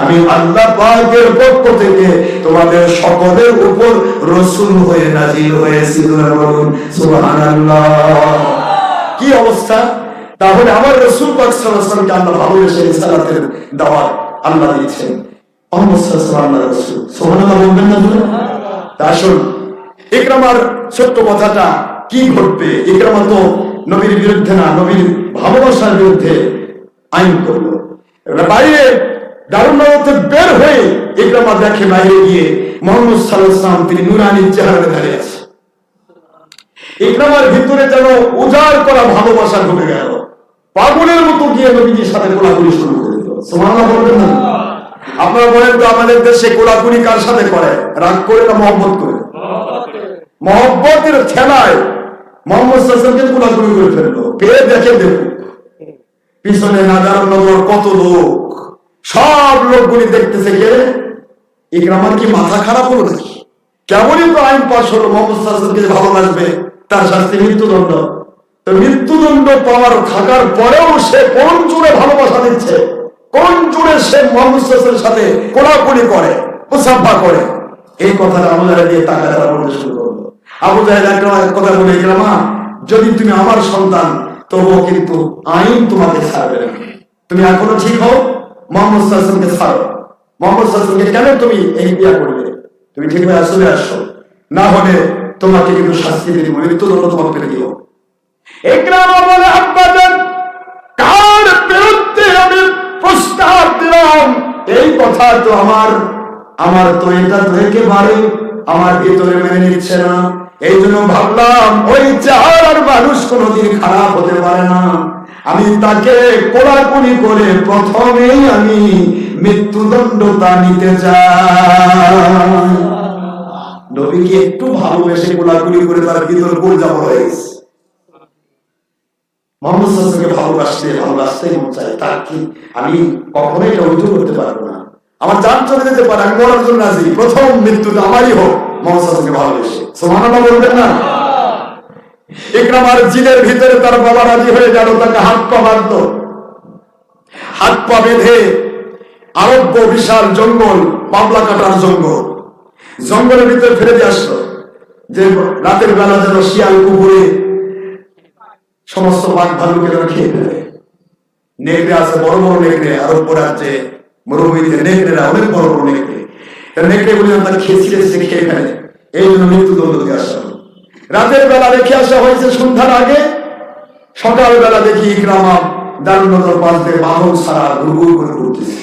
আমি আল্লাহ পাকের পক্ষ থেকে তোমাদের সকলের উপর রাসূল হয়ে নাজিল হয়েছি। বলুন সুবহানাল্লাহ। কি অবস্থা! তাহলে আমার রাসূল পাক সাল্লাল্লাহু আলাইহি ওয়াসাল্লামকে আল্লাহ ভালোবেসে রিসালাতের দাওয়াত আল্লাহ দিয়েছেন। মুহাম্মদ সাল্লাল্লাহু আলাইহি ওয়াসাল্লাম রাসূল, সুবহানাল্লাহ বলবেন না? আসুন, ইকরামার ছোট্ট কথাটা কি ঘটবে? ইকরামা তো নবীর বিরুদ্ধে না, নবীর ভালোবাসার বিরুদ্ধে আইন করলো। বাইরে দারুন বের হয়ে ইকরামা দেখে বাইরে গিয়ে মুহাম্মদ সাল্লাল্লাহু আলাইহি ওয়াসাল্লাম তিনি নুরানি চেহারায় দাঁড়িয়ে আছে। ইকরামার ভিতরে যেন উজাড় করা ভালোবাসা ঢুকে গেল, পাগলের মতো গিয়ে নবীজির সাথে কোলাকুলি শুরু করে দিল। সুবহানাল্লাহ বলবেন না? আপনারা বলেন তো, আমাদের দেশে কোলাকুলি কার সাথে করে? রাগ করে না মহব্বত করে? মহব্বতের ঠেলায় মুহাম্মদ সাল্লাল্লাহু আলাইহি ওয়াসাল্লামকে কোলাকুলি করে ফেললো। পেয়ে দেখে দেখুন পিছনে নাজার নজর কত লোক, সব লোকগুলি দেখতেছে কে? ইকরামার কি মাথা খারাপ হলো নাকি? কেমনই তো আইন পাশ হলো, মুহাম্মদ সাল্লাল্লাহু আলাইহি ওয়াসাল্লামকে ভালোবাসবে, তার শাস্তি মৃত্যুদণ্ড। তো মৃত্যুদণ্ড পাওয়ার থাকার পরেও সে কোন জোরে ভালোবাসা দিচ্ছে, কোন জোরে সে মুহাম্মদ সাল্লাল্লাহু আলাইহি ওয়াসাল্লামের সাথে কোলাকুলি করে, মুসাফা করে। এই কথাটা আবু জাহেল দিয়ে তাকাতারা বলতে শুরু করলো। আবু জাহেল একটা কথা বলে, ইকরামা যদি তুমি আমার সন্তান, তবুও কিন্তু আইন তোমাকে ছাড়বে না। তুমি এখনো ঠিক হও, মুহাম্মদ সাল্লাল্লাহু আলাইহি ওয়াসাল্লামকে ছাড়ো। মুহাম্মদ সাল্লাল্লাহু আলাইহি ওয়াসাল্লামকে কেন তুমি এই বিয়া করবে? তুমি ঠিক হয়ে চলে আসো, না হলে তোমাকে কিন্তু শাস্তি দিব, মৃত্যুদণ্ড তোমাকে পেরে দিব। ইকরামা বলে, আব্বাজান কার বিরুদ্ধে আমি প্রস্তাব দিলাম? এই কথা তো আমার তো এটা তো একেবারে আমার ভিতরে মেনে নিচ্ছে না। এই জন্য ভাবলাম ওই চেহারার মানুষ কোনোদিন খারাপ হতে পারে না, আমি তাকে কোলাকুলি করে প্রথমেই আমি মৃত্যুদণ্ডটা নিতে চাই। নবীকে একটু ভালোবেসে কোলাকুলি করে তার ভিতর গোলজাম হয়ে গেছে। মুহাম্মদ সাল্লাল্লাহু আলাইহি ওয়াসাল্লামকে ভালোবাসতে মন চায়, তার কি আমি কখনোই এটা অর্জন করতে পারবো না। আমার জান চলে যেতে পারে, আমি মরার জন্য রাজি, প্রথম মৃত্যুটা আমারই হোক, মুহাম্মদ সাল্লাল্লাহু আলাইহি ওয়াসাল্লামকে ভালোবেসে। সুবহানাল্লাহ বলবেন না? ইকরামার জিনের ভিতরে তার বাবা রাজি হয়ে গেল, তাকে হাত পা বাঁধল, হাত পা বেঁধে আরব্য বিশাল জঙ্গল, পাবলা কাটার জঙ্গল, জঙ্গলের ভিতরে ফেলে দিয়ে আসলো, যে রাতের বেলা যেন শিয়াল কুকুরে সমস্ত বাঘ ভাল্লুকে যেন খেয়ে ফেলে। নেকড়ে আছে, বড় বড় নেকড়ে, আরব্য রাজ্যে মরুভূমিতে নেকড়েরা অনেক বড় বড় নেকড়ে, নেকড়ে গুলি তার খেয়ে ফেলে। এই জন্য মৃত্যুদণ্ড দিয়ে আসা হলো। রাতের বেলা রেখে আসা হয়েছে সন্ধ্যার আগে, সকাল বেলা দেখি ইকরামা দারুন পাশ থেকে বাহন ছাড়া গুড়গুড় করে ঘুরতেছে।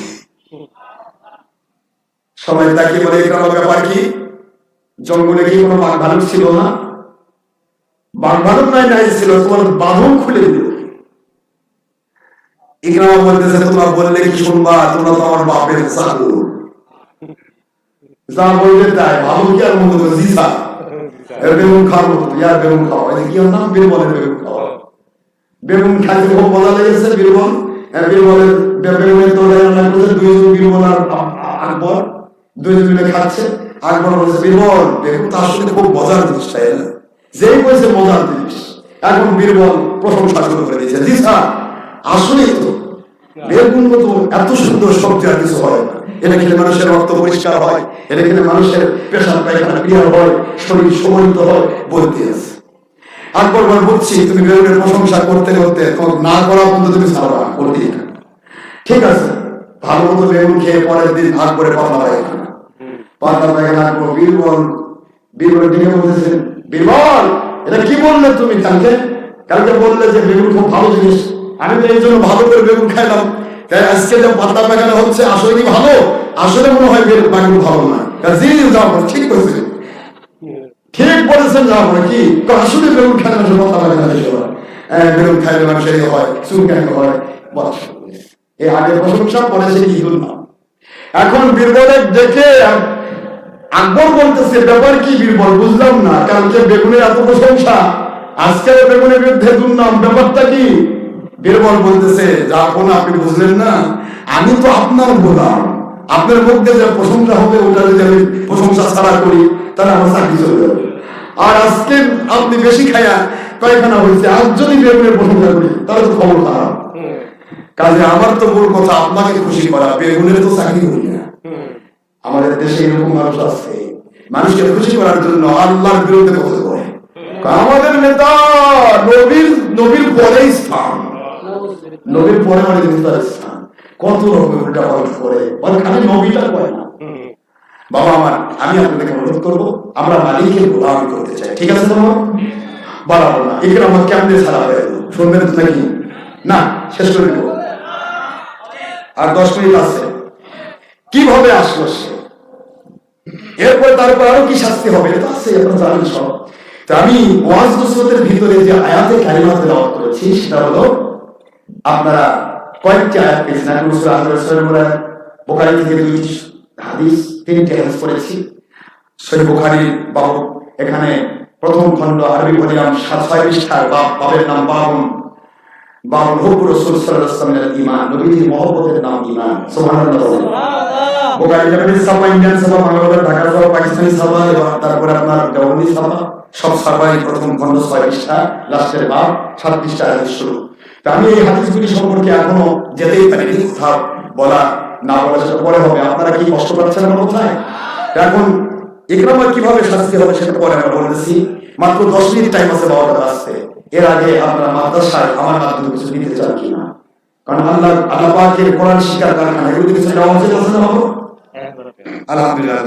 সবাই তাকে বলে, ইকরামা ব্যাপার কি? জঙ্গলে কি কোনো বাঘ ভালুক ছিল না? বাঘ ভালুক নাই ছিল, তোমার বাঁধন খুলে দিল। ইকরামা বলতেছে, তোমরা বললে কি শুনবা? তোমরা তো আমার বাপের চাকর, যা বলবে তাই। ভালো কি আর মতো জিসা বেগুন খাওয়ার মতো, ইয়ার বেগুন খাওয়া, কি নাম? বীরবনের বেগুন খাওয়া। বেগুন খাইতে খুব মজা লেগেছে, বীরবন বীরবলের বেগুনের তোড়ে রান্না করেছে, দুইজন বীরবল আর আকবর দুইজন মিলে খাচ্ছে। আকবর বলছে, বীরবল বেগুন তো আসলে খুব মজার জিনিস, তাই না? যেই বলছে মজার জিনিস, এখন বীরবল প্রশংসা শুরু করে দিয়েছে, জি স্যার আসলেই তো বেগুন মতো এত সুন্দর সবজি আর কিছু হয় না। এটা খেলে মানুষের রক্ত পরিষ্কার হয়, এটা খেলে মানুষের পেশাব পায়খানা ক্লিয়ার হয়, শরীর সমন্বিত হয়, বলতে আছে। আকবর বলছি, তুমি বেগুনের প্রশংসা করতে করতে না করা পর্যন্ত তুমি ছাড়বা, করতেই না। ঠিক আছে, ভালো মতো বেগুন খেয়ে পরের দিন আকবরের পাতলা পায়খানা, পাতলা পায়খানা। আকবর বীরবল ডেকে বলতেছেন, বীরবল এটা কি বললে তুমি কালকে? কালকে বললে যে বেগুন খুব ভালো জিনিস, আমি তো এই জন্য ভালো করে বেগুন খাইলাম, তাই আজকে যে পাতলা পায়খানা হচ্ছে আসলে কি ভালো? আসলে মনে হয় বেগুন ভালো না। জি যাও, ঠিক বলছে, ঠিক বলেছেন, যা বলে কি আসলে বেগুন খাইলে মানুষের পাতলা পায়খানা বেশি হয়, বেগুন খাইলে মানুষের হয়, চুলকানি হয়। এই আগে প্রশংসা করেছে কি না। এখন বীরবলের দেখে আকবর বলতেছে, ব্যাপার কি বীরবল, বুঝলাম না, কালকে বেগুনের এত প্রশংসা, আজকে বেগুনের বিরুদ্ধে দুর্নাম, ব্যাপারটা কি? বীরবল বলতেছে, যা কোন আপনি বুঝলেন না, আমি তো আপনার গোলাম, আপনার মধ্যে যে প্রশংসা হবে ওটা যদি আমি প্রশংসা ছাড়া করি তাহলে আমার চাকরি চলে যাবে। আর আজকে আপনি বেশি খায়া পায়খানা হয়েছে, আজ যদি বেগুনের প্রশংসা করি তাহলে তো খবর খারাপ। কাজে আমার তো মূল কথা আপনাকে খুশি করা, বেগুনের তো চাকরি করি না। আমাদের দেশে এরকম মানুষ আছে, মানুষকে খুশি করার জন্য আল্লাহর বিরুদ্ধে কথা বলে। আমাদের নেতা নবীর পরে স্থান, নবীর পরে আমাদের নেতার স্থান, কত রকমের উল্টা পাল্টা করে, খালি নবীটা করে না। বাবা আমার, আমি আপনাদেরকে অনুরোধ করবো, আমরা মালিকের গোলামি করতে চাই, ঠিক আছে? বাবা বাড়াবো না, এখানে আমার কেমনে ছাড়া হয়ে গেল, শুনবেন তো নাকি? না, শেষ করে দেবো, আর 10 মিনিট আছে। কিভাবে আসলো সে, এরপর তারপর আরো কি শাস্তি হবে, এটা আছে আপনারা জানেন সব। তো আমি ওয়াজ নসিহতের ভিতরে যে আয়াতে কারিমা তেলাওয়াত করেছি সেটা হলো, আপনারা কয়েকটি আয়াত পেয়েছেন। আমি সূরা আল-বকরা, বুখারী থেকে 2টি হাদিস, 3টি হাদিস পড়েছি। সহিহ বুখারীর বাবু, এখানে প্রথম খণ্ড আরবি ভলিউম 7 পৃষ্ঠার বাবের নাম বাবুল হুব্ব রাসূল সাল্লাল্লাহু আলাইহি ওয়াসাল্লামের ঈমান, নবীর মহব্বতের নাম ঈমান। সুবহানাল্লাহ। বুখারী জামিল সাবা, ইন্ডিয়ান সাবা, বাংলাদেশ ঢাকা সাবা, পাকিস্তানি সাবা, এবং তারপরে আপনার দেওবন্দি সাবা, সব সাবাই প্রথম খণ্ড 6 পৃষ্ঠা, লাস্টের বাব 7 পৃষ্ঠা হাদিস শুরু। তো আমি এই হাদিসগুলি সম্পর্কে এখনো যেতেই পারি, কোথাও বলা না বলা সেটা পরে হবে। আপনারা কি কষ্ট পাচ্ছেন আমার কোথায়? এখন ইকরামা কিভাবে শাস্তি হবে সেটা পরে আমরা বলতেছি। মাত্র 10 মিনিট টাইম আছে 12টা বাজতে। এর আগে আপনারা মাদ্রাসায় আমার মাধ্যমে কিছু দিতে চান কিনা? কারণ আল্লাহ পাকের কোরআন শিক্ষার কারখানা, এগুলো কিছু দেওয়া উচিত আছে না বাবু? আলহামদুলিল্লাহ।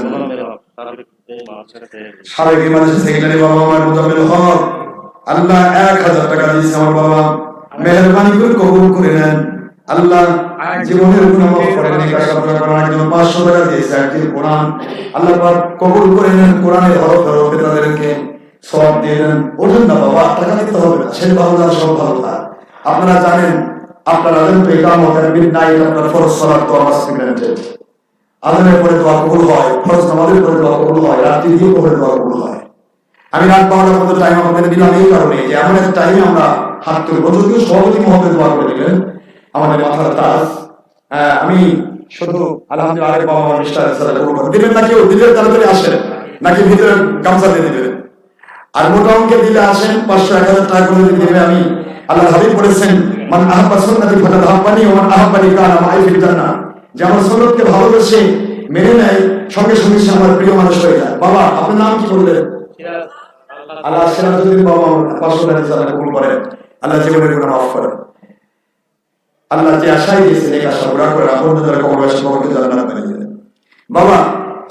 সাবেক ইমাম সেক্রেটারি বাবা আমার মুজাম্মিল হক, আল্লাহ 1000 টাকা দিয়েছে আমার বাবা, মেহেরবানি করে কবুল করে নেন। আল্লাহ জীবনের গুনাহ মাফ করে নেন। একজন 500 টাকা দিয়েছে একটি কোরআন, আল্লাহ পাক কবুল করে নেন। কোরআনের হরফ হরফে তাদেরকে সওয়াব দিয়ে দেন। ওঠেন না বাবা, টাকা দিতে হবে না, সে ভালো না সব ভালো না। আপনারা জানেন, আপনারা আলেম তো ইকামত আর মিডনাইট, আপনার ফরজ সালাত তো আমার সিগনেচার, আজানের পরে দোয়া কবুল হয়, ফরজ নামাজের পরে দোয়া কবুল হয়, রাত্রি দিয়ে পরে দোয়া কবুল হয়। আমি রাত 12টার মতো টাইম আপনাদের দিলাম এই কারণে যে এমন একটা টাইমে আমরা হাত তুলব। যদিও সভাপতি মহোদয় দোয়া করে দিলেন আমাদের মাথার তাজ। আমি শুধু আলহামদুলিল্লাহ, আরে বাবা আমার মিস্টার দিবেন না, কেউ দিলে তাড়াতাড়ি আসেন, নাকি ভিতরে গামছা দিয়ে দিবেন। আর মোটা অঙ্কের দিলে আসেন, 500 1000 টাকা করে দিলে আমি, আল্লাহ হাবিব বলেছেন, মান আহাব্বা সুন্নতি ফাকাদ আহাব্বানি ওয়া মান আহাব্বানি কানা মাই ফিল জান্নাহ। যে আমার সুন্নতকে ভালোবেসে মেনে নেয়, সঙ্গে সঙ্গে সে আমার প্রিয় মানুষ হয়ে যায়। বাবা আপনার নাম কি বললেন? আল্লাহ সিরাজউদ্দিন বাবা, 500 টাকা কবুল করেন, আল্লাহ জীবনের গুনাহ মাফ করেন। আল্লাহ যে আশাই দিয়েছেন এই আশা পুরা করে আপনাদের দ্বারা কবরবাসী কবরকে জান্নাত বানিয়ে দেন। বাবা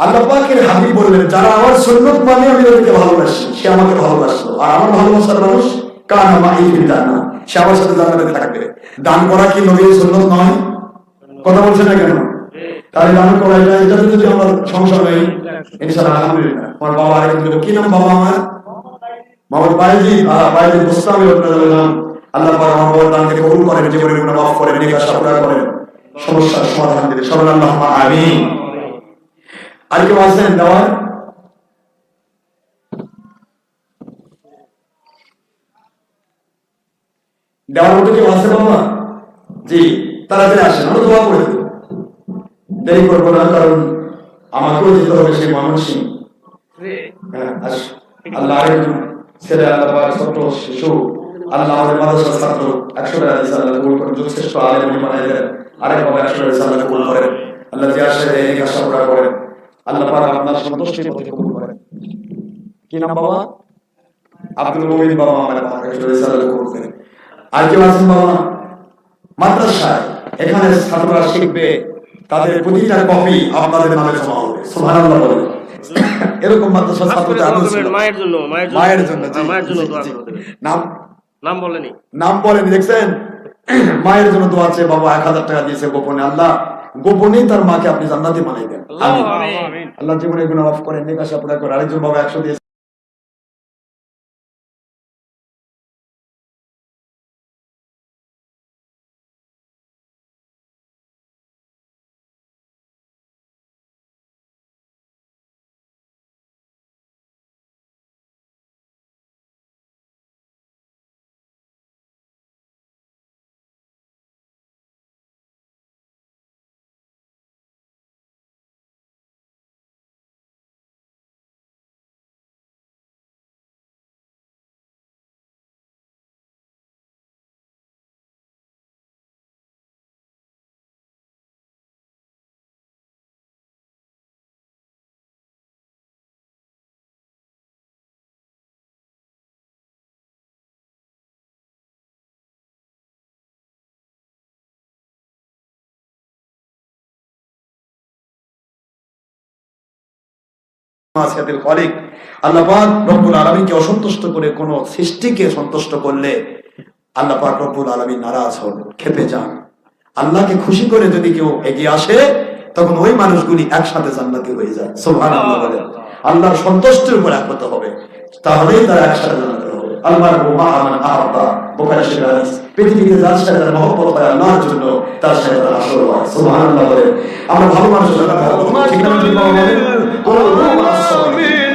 আল্লাহ পাকের হাবিব বললেন, যারা আমার সুন্নাত মানে আমি তাদেরকে ভালোবাসি, সে আমাকে ভালোবাসলো, আর আমার ভালোবাসার মানুষ কানা মাই ফিল জান্নাহ, সে আমার সাথে জান্নাতে থাকবে। দান করা কি নবীর সুন্নাত নয়? কথা বলছেন না কেন? তাহলে দান করা এটা যদি আমরা সংসার হই ইনশাআল্লাহ আলহামদুলিল্লাহ। আমার বাবা আরেকজন, কি নাম বাবা আমার? মোহাম্মদ বাইজি মুস্তামি আপনাদের নাম। আল্লাহ পাক আমার বাবার দানকে কবুল করেন, জীবনের গুনাহ মাফ করেন, নেক আশা পুরা করেন, সমস্যার সমাধান দিন। সবাই আল্লাহুম্মা আমিন। আর কেউ আছেন দেওয়ার? দেওয়ার মতো কেউ আছে বাবা? জি তাড়াতাড়ি আসেন, আমরা দোয়া করে দেব, দেরি করবো না, কারণ আমাকেও যেতে হবে সেই ময়মনসিং। আল্লাহ আরেকজন ছেলে, আল্লাহ পাক ছোট শিশু, আল্লাহ আমাদের মাদ্রাসার ছাত্র 100 টাকা দিয়েছে, আল্লাহ কবুল করেন, যথেষ্ট আলেম বানাই দেন, আরেক বাবা 100 টাকা আল্লাহ কবুল করেন, আল্লাহ যে আশা দেয় এই আশা পুরা করেন, আল্লাহ পাক আপনার সন্তুষ্টির পথে কবুল করেন। কি নাম বাবা? আব্দুল মুমিন বাবা, আমার 100 টাকা আল্লাহ কবুল করেন। আর কেউ আছেন বাবা? মাদ্রাসায় এখানে ছাত্ররা শিখবে, তাদের প্রতিটা কপি আপনাদের নামে জমা হবে, সুবহানাল্লাহ বলেন। এরকম মাদ্রাসা ছাত্রদের মায়ের জন্য নাম বলেনি, নাম বলেনি, দেখছেন? মায়ের জন্য দোয়া আছে, বাবা 1000 টাকা দিয়েছে গোপনে, আল্লাহ গোপনেই তার মাকে আপনি জান্নাতি বানাই দেন, আমিন। আল্লাহ জীবনে গুনাহ মাফ করেন, নেক আশা পুরা করেন। আরেকজন বাবা 100 দিয়েছে। আল্লাহ পাক রব্বুল আলামিনকে অসন্তুষ্ট করে কোন সৃষ্টিকে সন্তুষ্ট করলে আল্লাহ পাক রব্বুল আলামিন নারাজ হন, ক্ষেপে যান। আল্লাহকে খুশি করে যদি কেউ এগিয়ে আসে, তখন ওই মানুষগুলি একসাথে জান্নাতি হয়ে যায়, সুবহানাল্লাহ বলেন। আল্লাহর সন্তুষ্টির উপর একমত হবে, তাহলেই তারা একসাথে জান্নাতি হবে। আল্লাহর মা আমান আহাব্বা, বুখারী শরীফের হাদিস। পৃথিবীতে যার সাথে তার মহব্বত হয় আল্লাহর জন্য, তার সাথে তার আসর হয়, সুবহানাল্লাহ বলেন। আমরা ভালো মানুষের সাথে ভালো ঠিক না ঠিক বলেন, কোন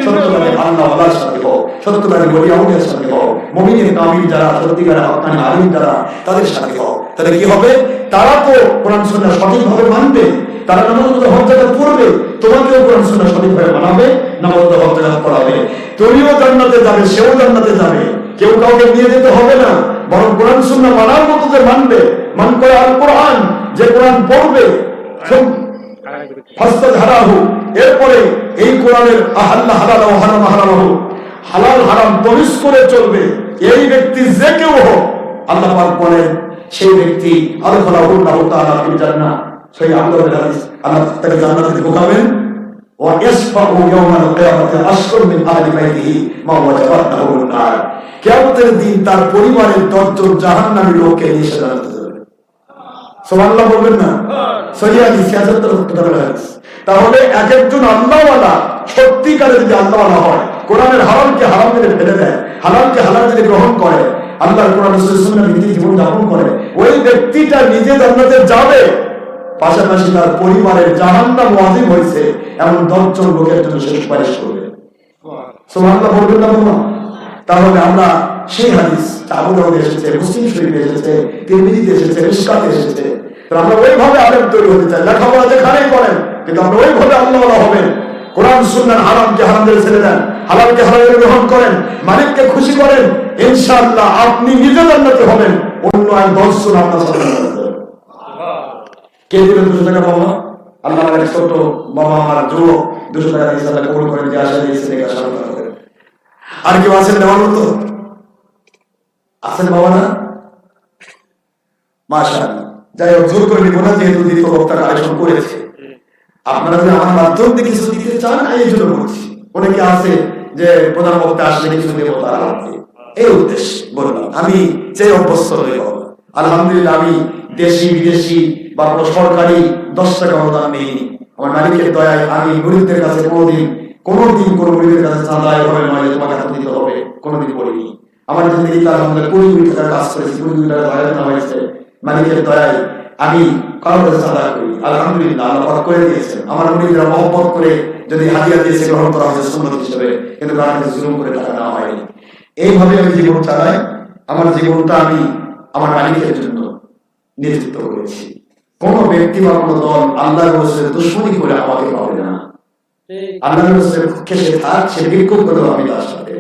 সত্যবাদী আল্লাহ ওয়ালার সাথে হও, সত্যবাদী ওলি আউলিয়ার সাথে হও, মুমিনের কামিল যারা, সত্যিকারের হক্কানি আলিম যারা, তাদের সাথে হও। তাহলে কি হবে? তারা তো কোরআন সুন্নাহ সঠিকভাবে মানবে, তারা নামাজ হক জাকাত পড়বে, তোমাকেও কোরআন সুন্নাহ সঠিকভাবে মানাবে, নামাজ হক জাকাত পড়াবে, তুমিও জান্নাতে যাবে, সেও জান্নাতে যাবে। কেউ কাউকে নিয়ে যেতে হবে না, বরং কোরআন সুন্নাহ মানার মতো যে মানবে, মান করে আল কোরআন, যে কোরআন পড়বে এরপরে এই কোরআনের আহাল্লা হালাল ও হারাম হারাম, হালাল হারাম তমিজ করে চলবে, এই ব্যক্তি যে কেউ হোক, আল্লাহ পাক বলেন সেই ব্যক্তি আদখালাহুল্লাহু তাআলা ফিল জান্নাহ। সেই আল্লাহর হাদিস, আল্লাহ তাকে জান্নাতে ঢোকাবেন। ওয়া ইয়াসফাহু ইয়াওমাল কিয়ামাতি আশরুম মিন আহলি বাইতিহি মা ওয়াজাবাত লাহুন নার। কিয়ামতের দিন তার পরিবারের 10 জন জাহান্নামী লোককে নিয়ে জান্নাতে যাবে, সুবহানাল্লাহ বলবেন না? সহিহ হাদিস 76 হাদিস। তাহলে এক একজন আল্লাহওয়ালা সত্যিকারে যদি আল্লাহওয়ালা হয়, কোরআনের হারামকে হারাম করে ফেলে দেয়, হালালকে হালাল যদি গ্রহণ করে, আল্লাহর কোরআন সুন্নাহ ভিত্তিক জীবন যাপন করে, ওই ব্যক্তিটা নিজে জান্নাতে যাবে, পাশাপাশি তার পরিবারের জাহান্নাম ওয়াজিব হয়েছে এমন 10 জন লোকের জন্য সে সুপারিশ করবে, সুবহানাল্লাহ বলবেন না বাবা? তাহলে আমরা সেই হাদিস আবু দাউদে এসেছে, মুসলিম শরীফে এসেছে, তিরমিজিতে এসেছে, মিশকাতে এসেছে, আমরা ওইভাবে আলেম তৈরি হতে চাই। লেখাপড়া যেখানেই করেন, কিন্তু আমরা ওইভাবে আল্লাহওয়ালা হবেন। কোরআন সুন্নাহর হারামকে হারাম করে ছেড়ে দেন, হালালকে হালাল গ্রহণ করেন, মালিককে খুশি করেন, ইনশাআল্লাহ আপনি নিজে জান্নাতে হবেন, অন্য আর 10 জন আপনার সাথে যাবে। কে দিবেন 200 টাকা বাবা? আল্লাহ আমার ছোট বাবা, আমার যুবক 200 টাকা দিয়ে আল্লাহ কবুল করেন, যে আশা দিয়েছে নেক আশা করেন। আর কেউ আছেন দেওয়ার মতো? আছেন বাবা না? মাশাআল্লাহ। যাই হোক, জোর করে নিব না, যেহেতু দ্বিতীয় বক্তার আয়োজন করেছে। আপনারা যদি আমার মাধ্যম থেকে কিছু দিতে চান, এই জন্য বলছি। অনেকে আছে যে প্রধান বক্তা আসলে কিছু দেবো, তারা এই উদ্দেশ্য বললাম। আমি যে অভ্যস্ত হয়ে গেল, আলহামদুলিল্লাহ, আমি দেশি বিদেশি বা সরকারি 10 টাকা অনুদান নেই। আমার মালিকের দয়ায় আমি গরিবদের কাছে কোনোদিন কোনো গরিবের কাছে চাঁদা এভাবে নয় যে তোমাকে এত দিতে হবে, কোনোদিন বলিনি। আমার জিন্দগি আলহামদুলিল্লাহ 20 কোটি টাকার কাজ করেছি, 20 কোটি টাকা দয়া দেওয়া হয়েছে। মালিকের দয়ায় আমি কারোর কাছে চাঁদা করি, আলহামদুলিল্লাহ আল্লাহ পাক করে দিয়েছেন। আমার মুরিদরা মহব্বত করে যদি হাদিয়া দিয়েছে, গ্রহণ করা হয়েছে সুন্নাত হিসেবে, কিন্তু কারোর কাছে জুলুম করে টাকা নেওয়া হয়নি। এইভাবে আমি জীবন চালাই। আমার জীবনটা আমি আমার মালিকের জন্য নিযুক্ত করেছি। কোন ব্যক্তি বা কোন দল আল্লাহর রাসূলের দুশমনী করে আমাকে পাবে না। আল্লাহর রাসূলের পক্ষে সে থাক, সে বিক্ষোভ করেও আমি তার সাথে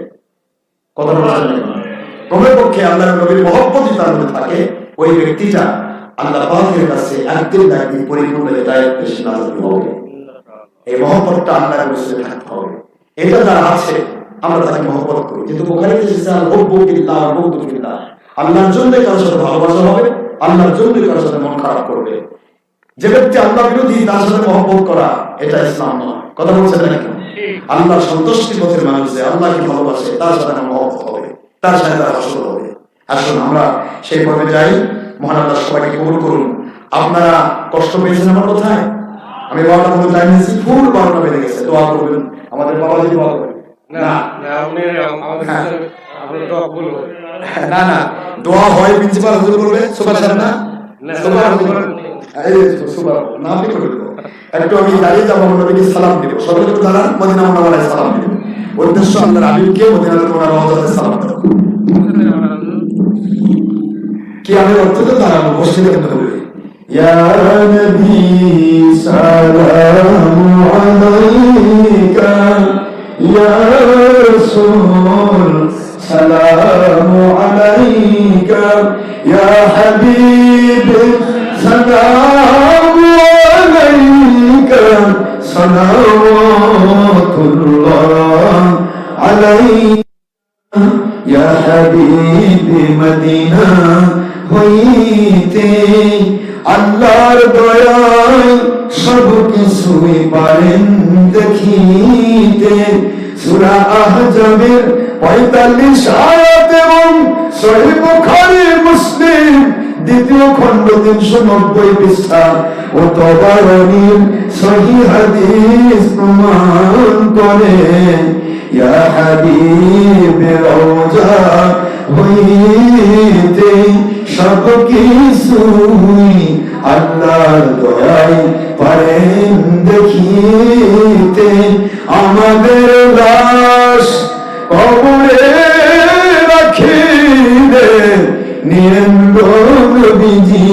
কথা বলছেন না। কোনের পক্ষে আল্লাহর নবীর মহব্বতই তার মধ্যে থাকে, ওই ব্যক্তিটা আল্লাহ পাকের কাছে একদিন না একদিন পরিপূর্ণ হেদায়েত পেশ নাযিল হবে। এই মহব্বতটা আল্লাহর রাসূলের থাকতে হবে। এটা যারা আছে আমরা তাকে মহব্বত করি। কিন্তু বুখারীতে এসেছে আল হুব্বু ফিল্লাহ ওয়াল বুগদু ফিল্লাহ, আল্লাহর জন্য কারোর সাথে ভালোবাসা হবে, আল্লাহর জন্য কারোর সাথে মন খারাপ করবে। যে ব্যক্তি আল্লাহ বিরোধী তার সাথে মহব্বত করা এটা ইসলাম নয়। কথা বলছেন নাকি? আল্লাহর সন্তুষ্টি পথের মানুষ যে আল্লাহকে ভালোবাসে তার সাথে আমার মহব্বত হবে, তার সাথে তার হাসর হবে। আসুন আমরা সেই পথে যাই। মহান আল্লাহ সবাইকে কবুল করুন। আপনারা কষ্ট পেয়েছেন আমার কোথায়? আমি 12টা মতো টাইম নিয়েছি, ফুল 12টা বেজে গেছে। দোয়া করবেন, আমাদের বাবা যদি দোয়া করবেন। না না, দোয়া হয় প্রিন্সিপাল হুজুর করবে, সুপার স্যার না, একটু আমি দাঁড়িয়ে যাবো, নবীকে সালাম দিব। সবাই একটু দাঁড়ান, মদিনা মুনাওয়ারায় সালাম দিব। উদ্দেশ্য আল্লাহর হাবিবকে মদিনা মুনাওয়ারায় সালাম দেব। কি আমি অর্থ তো দাঁড়াবো, বসে কেন বলি ইয়া নবী সালামু আলাইকা, ইয়া রাসূল সালামু আলাইকা, ইয়া হাবিব সালামু আলাইকা, সালাওয়াতুল্লাহ আলাইকা, ইয়া হাবিব মদিনা হইতে আল্লাহর দয়ায় সব কিছুই পারেন দেখিতে। সূরা আহজাবের 45 আয়াত এবং সহিহ বুখারী মুসলিম দ্বিতীয় খণ্ড 390 পৃষ্ঠা ও তবারানীর সহিহ হাদিস প্রমাণ করে। ইয়া হাবিব রওজা হইতে সব কিছুই আল্লাহর দয়ায় পারেন দেখিতে। আমাদের লাশ কবরে রাখিলে নিয়েন নবীজি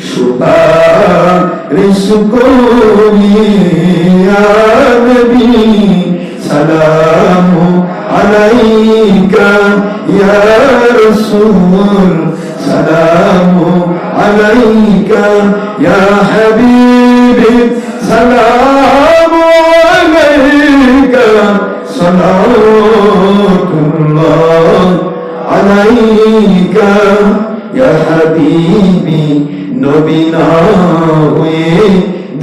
সুপারিশ করিয়া। নবী সালামু আলাইকা, ইয়া রাসূল সালামু আলাইকা, ইয়া হাবিবি সালামু আলাইকা, সালাওয়াতুল্লাহ আলাইকা, ইয়া হাবিবি। নবী না হয়ে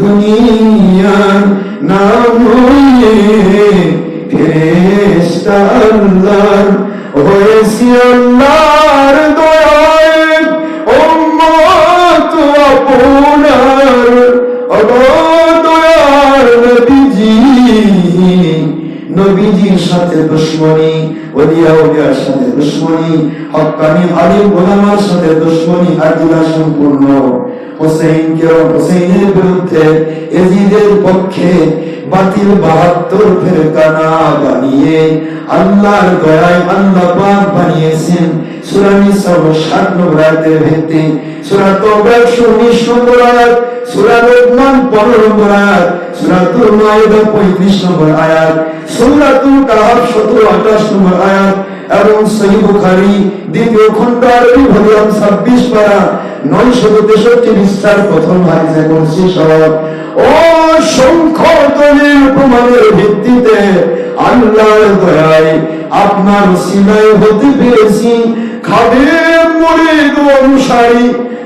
দুনিয়ার নাম হয়ে ফেরেশতা আল্লাহর হয়েছি আল্লাহর দয়ায় উম্মত আপনার দয়ার নবীজি। নবীজির সাথে দুশমনী, ওলিয়া উলিয়ার সাথে দুশমনী, হক্কানি আলিম ওলামার সাথে দুশমনী আকিদা সম্পূর্ণ। হোসেইনের বিরুদ্ধে এজিদের পক্ষে বাতিল 72 ফেরকানা বানিয়ে আল্লাহর দয়ায় আল্লাহ পাক বানিয়েছেন। সূরা নিসা 60 নম্বর আয়াতের ভিত্তি, সূরা তাওবা 119 নম্বর আয়াত, সূরা লুকমান 15 নম্বর আয়াত, সূরাতুল মাইদা 35 নম্বর আয়াত, সূরাতুল কাহফ 17-28 নম্বর আয়াত এবং সহিহ বুখারী দ্বিতীয় খণ্ড আরবি ভলিউম 26 পারা 963 পৃষ্ঠার প্রথম হাদিসে কুরসি সহ অসংখ্য দলিল প্রমাণের ভিত্তিতে আল্লাহর দয়ায় আপনার ওসিলায় হতে পেরেছি খাদেম মুরিদ ও অনুসারী।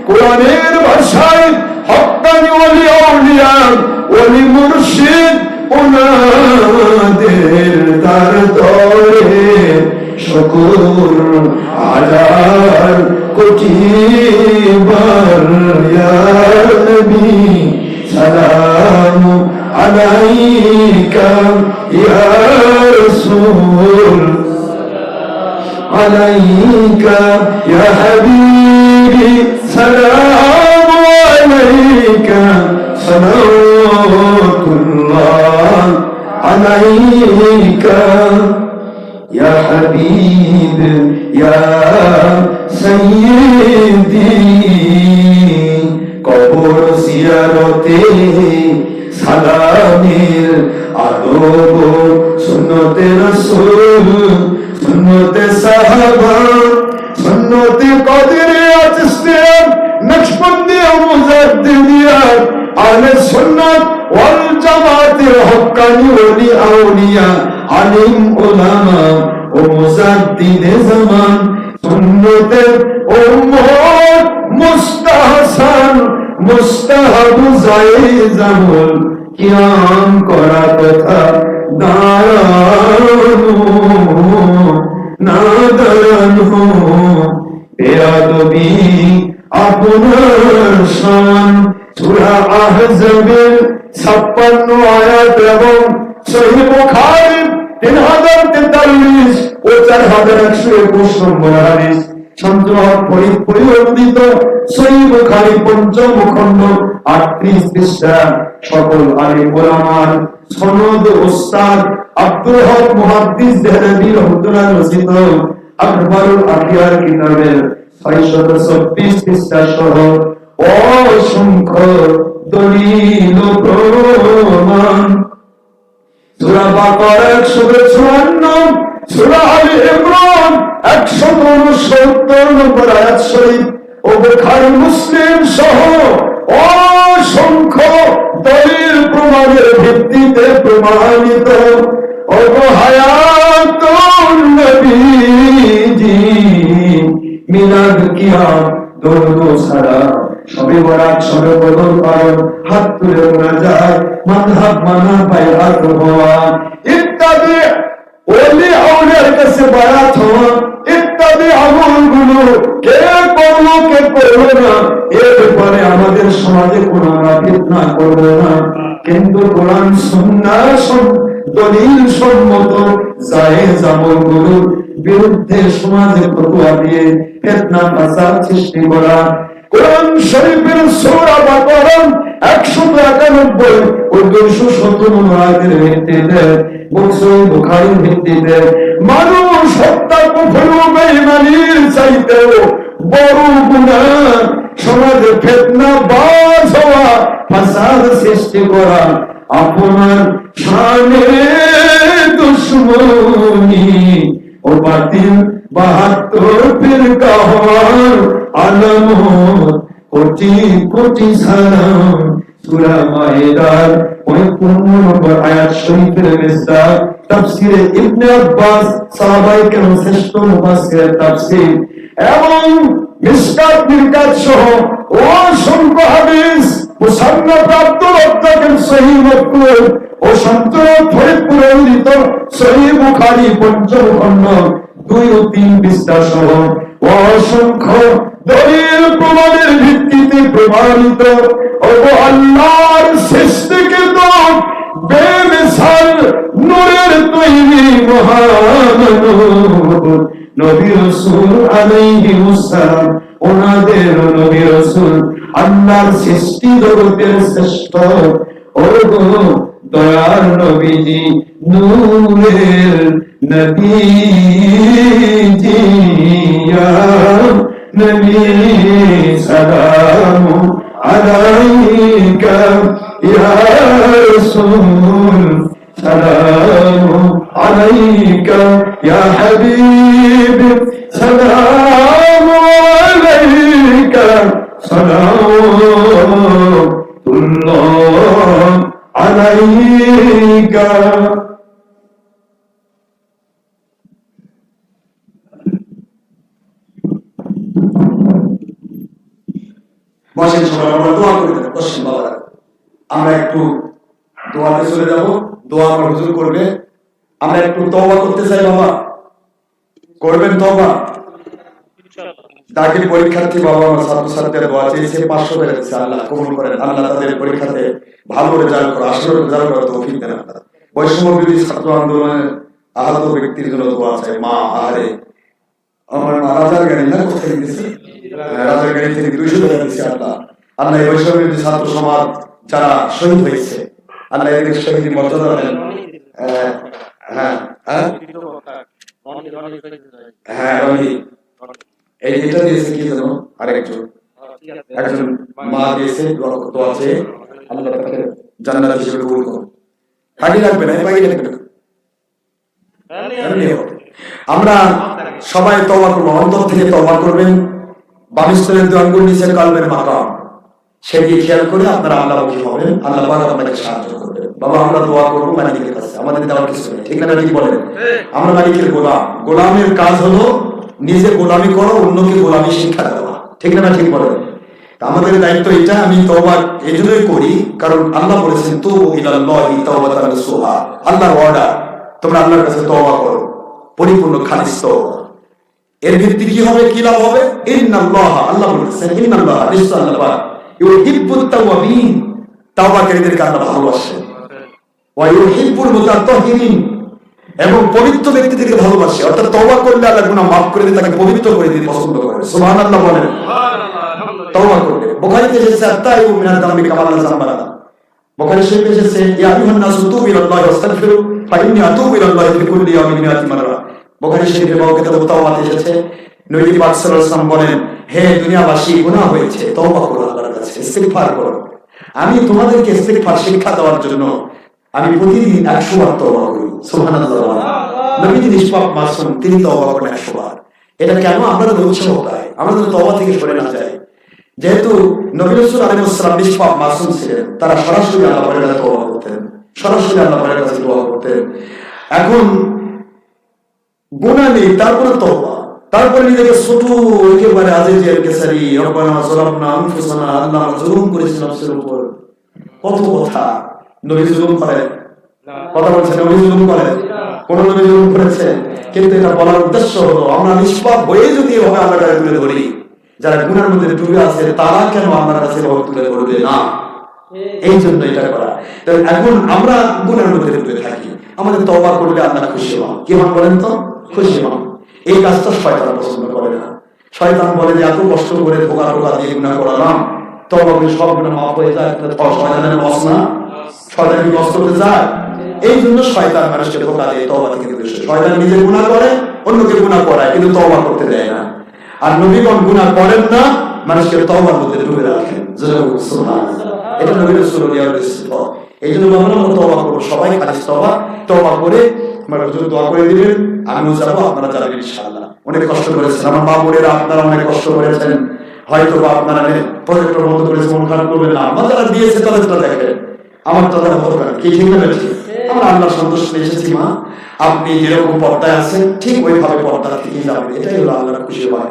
কোরআনের ভাষায় হক্কানি ওলি আউলিয়া ওলি মুর্শিদ ওনাদের দরবারে শুকর আদার কোটি বার। ইয়া নবী সালামু আলাইকা, ইয়া রাসূল আলাইকা, ইয়া হাবিবি সালামু আলাইকা, সালাওয়াতুল্লাহ আলাইকা, ইয়া হাবিব ইয়া সাইয়্যিদি কবর জিয়ারতে সালামের আদব সুন্নতে রাসূল সুন্নতে সাহাবা সুন্নতে কাদেরিয়া চিশতিয়া নকশবন্দিয়া মুজাদ্দিদিয়া আহলে সুন্নাত ওয়াল জামাতের হক্কানি ওলি আউলিয়া আলিম উলামা ও মুজাদ্দিদে জামান সুন্নতের উম্মত মুস্তাহসান মুস্তাহাব জায়েজ আমল কিয়াম করা তথা দাঁড়ানো না দাঁড়ানো বেয়াদবি আপনার শান সূরা আহজাবের 56 আয়াত এবং সহিহ বুখারী 3043 ও 4121 নম্বর হাদিস সন্তোষ পরিবর্তিত সহিহ বুখারী পঞ্চম খণ্ড 38 পৃষ্ঠা সকল আলিম ওলামার সনদ উস্তাদ আব্দুল হক মুহাদ্দিস দেহলভী রহমাতুল্লাহ রচিত আকবরুল আখিয়ার কিতাবের 624 পৃষ্ঠা সহ অসংখ্য দলিল প্রমাণ সূরা বাকারা 154 সূরা আলে ইমরান 169 নম্বর আয়াত শরীফ ও বুখারী মুসলিম সহ অসংখ্য দলিল প্রমাণের ভিত্তিতে প্রমাণিত ও হায়াতুন নবীজি মিলাদ কিয়াম দরুদ সালাম সবে বরাত সবে বদল পালন হাত তুলে মুনাজাত মাযহাব মানা বাইআত হওয়া ইত্যাদি ওলি আউলিয়ার কাছে বায়াত হওয়া ইত্যাদি আমলগুলো কে করলো কে করলো না এর ব্যাপারে আমাদের সমাজে কোনো আমরা ফিতনা করবো না, কিন্তু কোরআন সুন্নাহ দলিল সম্মত জায়েজ আমলগুলোর বিরুদ্ধে সমাজে ফতোয়া দিয়ে ফিতনা ফাসাদ সৃষ্টি করা। কোরআন শরীফের সূরা বাকারা 191 ও 217 আয়াতের ভিত্তিতে মুসলিম বুখারীর ভিত্তিতে মানুষ হত্যা কুফর ও বেঈমানির চাইতেও বড় গুনাহ সমাজে ফিতনা বাজ হওয়া ফাসাদ সৃষ্টি করা আপনার শানে দুশমনী ও বাতিল 72 ফিরকা হওয়ার আলামত কোটি কোটি সালাম। সূরা মায়েদার 55 নম্বর আয়াত শরীফের বিস্তার তাফসীরে ইবনে আব্বাস সাহাবায়ে কেরাম শ্রেষ্ঠ মুফাসসিরের তাফসীর এবং মিশকাত মিরকাত সহ অসংখ্য হাদিস মুসান্নাফ আব্দুর রাজ্জাকের সহিহ মকতুব ও সন্তোষ ফরিদপুরে উল্লিখিত সহিহ বুখারী পঞ্চম খণ্ড 2 ও 3 পৃষ্ঠা সহ অসংখ্য দলিল প্রমাণের ভিত্তিতে প্রমাণিত ও আল্লাহর সৃষ্টিকৃত বেমিসাল নূরের তৈরি মহামানব নবী রাসূল আলাইহিস সালাম ওনাদের নবী রাসূল আল্লাহর সৃষ্টি জগতের শ্রেষ্ঠ ও দয়ার নবীজি নূরের নবীজি ইয়া নবী সালাম আলাইকা ইয়া রাসূল সালাম আলাইকা ইয়া হাবিব সালাম আলাইকা সালামুল্লাহ আলাইকা। বসেন সবাই, আমরা দোয়া করে দেব। বসেন বাবা, আমরা একটু দোয়াতে চলে যাব। দোয়া আমার হুজুর করবে। আমরা একটু তওবা করতে চাই। বাবা করবেন তওবা? দাখিল পরীক্ষার্থী বাবা আমার ছাত্রছাত্রীরা দোয়া চেয়েছে, 500 পেয়েছে। আল্লাহ কবুল করেন। আল্লাহ তাদের পরীক্ষাতে ভালো রেজাল্ট করে, আসল রেজাল্ট করে তৌফিক দেন। আল্লাহ বৈষম্য বিরোধী ছাত্র আন্দোলনের আহত ব্যক্তির জন্য দোয়া চাই। মা আহারে, আমার মা রাজার গাড়ি না কোথায় দিয়েছে, রাজার গাড়ি থেকে 200 টাকা দিয়েছে। আল্লাহ আল্লাহ এই বৈষম্য বিরোধী ছাত্র সমাজ যারা শহীদ হয়েছে, আল্লাহ এদের শহীদ মর্যাদা দেন। হ্যাঁ হ্যাঁ হ্যাঁ রনি এই এটা দিয়েছে কি জানো আরেকজন একজন মা দিয়েছে, দোয়া আছে, আল্লাহ তাকে জান্নাত হিসেবে কবুল করুন। বাকি লাগবে না, বাকি লাগবে না। আমরা সবাই তওবা করব, অন্তর থেকে তওবা করবেন। বামিস্তরের দোয়াগুলো নিচে কালবের মাকাম, সেদিকে খেয়াল করে আপনারা আল্লাহমুখী হবেন। আল্লাহ পাক আপনাকে সাহায্য করবেন। বাবা আমরা দোয়া করবো মালিকের কাছে, আমাদের দেওয়ার কিছু নেই, ঠিক না? কি বলেন? আমরা মালিকের গোলাম, গোলামের কাজ হলো নিজে গোলামি করো, অন্যকে গোলামি শিক্ষা দেওয়া, ঠিক না? ঠিক বলেন। আমাদের দায়িত্ব এটা। আমি তওবা এই জন্যই করি কারণ আল্লাহ বলেছেন তুবু ইলাল্লাহি তাওবাতান নাসুহা, আল্লাহর ওয়াদা, তোমরা আল্লাহর কাছে তওবা করো, পরিপূর্ণ খালিস তওবা। এর ভিত্তি কি হবে, কি লাভ হবে? ইন্নাল্লাহ, আল্লাহ বলেছেন ইন্নাল্লাহ, নিশ্চয় আল্লাহ ইউহিব্বুত তাওয়াবিন, তাওবাকারীদেরকে আল্লাহ ভালোবাসেন। ওয়া ইউহিব্বুল মুতাতাহহিরিন, এবং পবিত্র ব্যক্তিদেরকে ভালোবাসে। অর্থাৎ তওবা করলে আল্লাহ গুনাহ মাফ করে দিয়ে তাকে পবিত্র করে দিতে পছন্দ করে। সুবহানাল্লাহ বলেন। তওবা করলে বুখারীতে এসেছে আত-তাইবু মিনাদ যামবি কামা লা যামবা লাহু। বুখারী শরীফে এসেছে ইয়া আইয়ুহান নাসু তুবু ইলাল্লাহি ওয়াস্তাগফিরু ফা ইন্নী আতুবু ইলাল্লাহি ফি কুল্লি ইয়াওমিন মিআতি মাররা। বুখারী শরীফে কিতাবুত তাওবাতে এসেছে, নবী পাক সাল্লাল্লাহু আলাইহি ওয়াসাল্লাম বলেন, হে দুনিয়াবাসী, গুনাহ হয়েছে, তওবা করো আল্লাহর কাছে, ইস্তিগফার করো। আমি তোমাদেরকে ইস্তিগফার শিক্ষা দেওয়ার জন্য আমি প্রতিদিন 100 বার তওবা করি। সুবহানাল্লাহ। নবীজি নিষ্পাপ মাসুম, তিনি তওবা করেন 100 বার। এটা কেন? আমরা উৎসাহ পাই, আমরা তওবা থেকে সরে না যাই। যেহেতু নবী রাসূল আলাইহিস সালাম নিষ্পাপ মাসুম ছিলেন, তারা সরাসরি আল্লাহর কাছে তওবা করতেন, সরাসরি আল্লাহর কাছে দোয়া করতেন। এখন গুনাহ নেই, তারপরে তওবা, তারপরে নিজেকে ছোট একেবারে আজিজিয়াল কেসারি, রব্বানা যালামনা আনফুসানা, আল্লাহ আমরা জুলুম করেছি নফসের উপর। কত কথা। নবী জুলুম করেন? কথা বলছেন, নবী জুলুম করেন? কোন নবী জুলুম করেছেন? কিন্তু এটা বলার উদ্দেশ্য হলো আমরা নিষ্পাপ হয়ে যদি এভাবে আল্লাহর কাছে তুলে ধরি, যারা গুনার মধ্যে ডুবে আছে তারা কেন আল্লাহর কাছে এভাবে তুলে ধরবে না? এই জন্য এটা করা। তো এখন আমরা গুনার মধ্যে ডুবে থাকি, আমাদের তওবা করলে আল্লাহ খুশি হন। কি হন বলেন তো? খুশি হন। এই কাজটা শয়তান পছন্দ করে না। শয়তান বলে যে এত কষ্ট করে ধোঁকা টোকা দিয়ে গুনাহ করালাম, তওবা করে সব গুনাহ মাফ হয়ে যায়। শয়তানের লস না? শয়তান কি লস করতে চায়? এই জন্য শয়তান মানুষকে ধোঁকা দিয়ে তওবা থেকে দূরে সরে। শয়তান নিজে গুনাহ করে, অন্যকে গুনাহ করায়, কিন্তু তওবা করতে দেয় না। আর নবীগণ গুনাহ করেন না, মানুষকে তওবার মধ্যে ডুবে রাখেন। সুবহানাল্লাহ। এটা নবী রাসূলুল্লাহ সিফাত। এই জন্য আমরা তওবা করব, সবাই খালিস তওবা। তওবা করে আমরা যদি দোয়া করে দিবেন, আমিও যাব, আপনারা যাবেন ইনশাআল্লাহ। অনেক কষ্ট করেছেন আমার মা বোনেরা, আপনারা অনেক কষ্ট করেছেন। হয়তো আপনারা প্রজেক্টর মতো করে মন খারাপ করবেন না, আমরা যারা দিয়েছে তাদেরটা দেখেন, আমার তো তাদের দরকার কি, ঠিক না? আমরা আল্লাহর সন্তুষ্ট এসেছি। মা, আপনি যেরকম পর্দায় আছেন ঠিক ওইভাবে পর্দা থেকে যাবেন, এটাই হলো আল্লাহর খুশি হয়।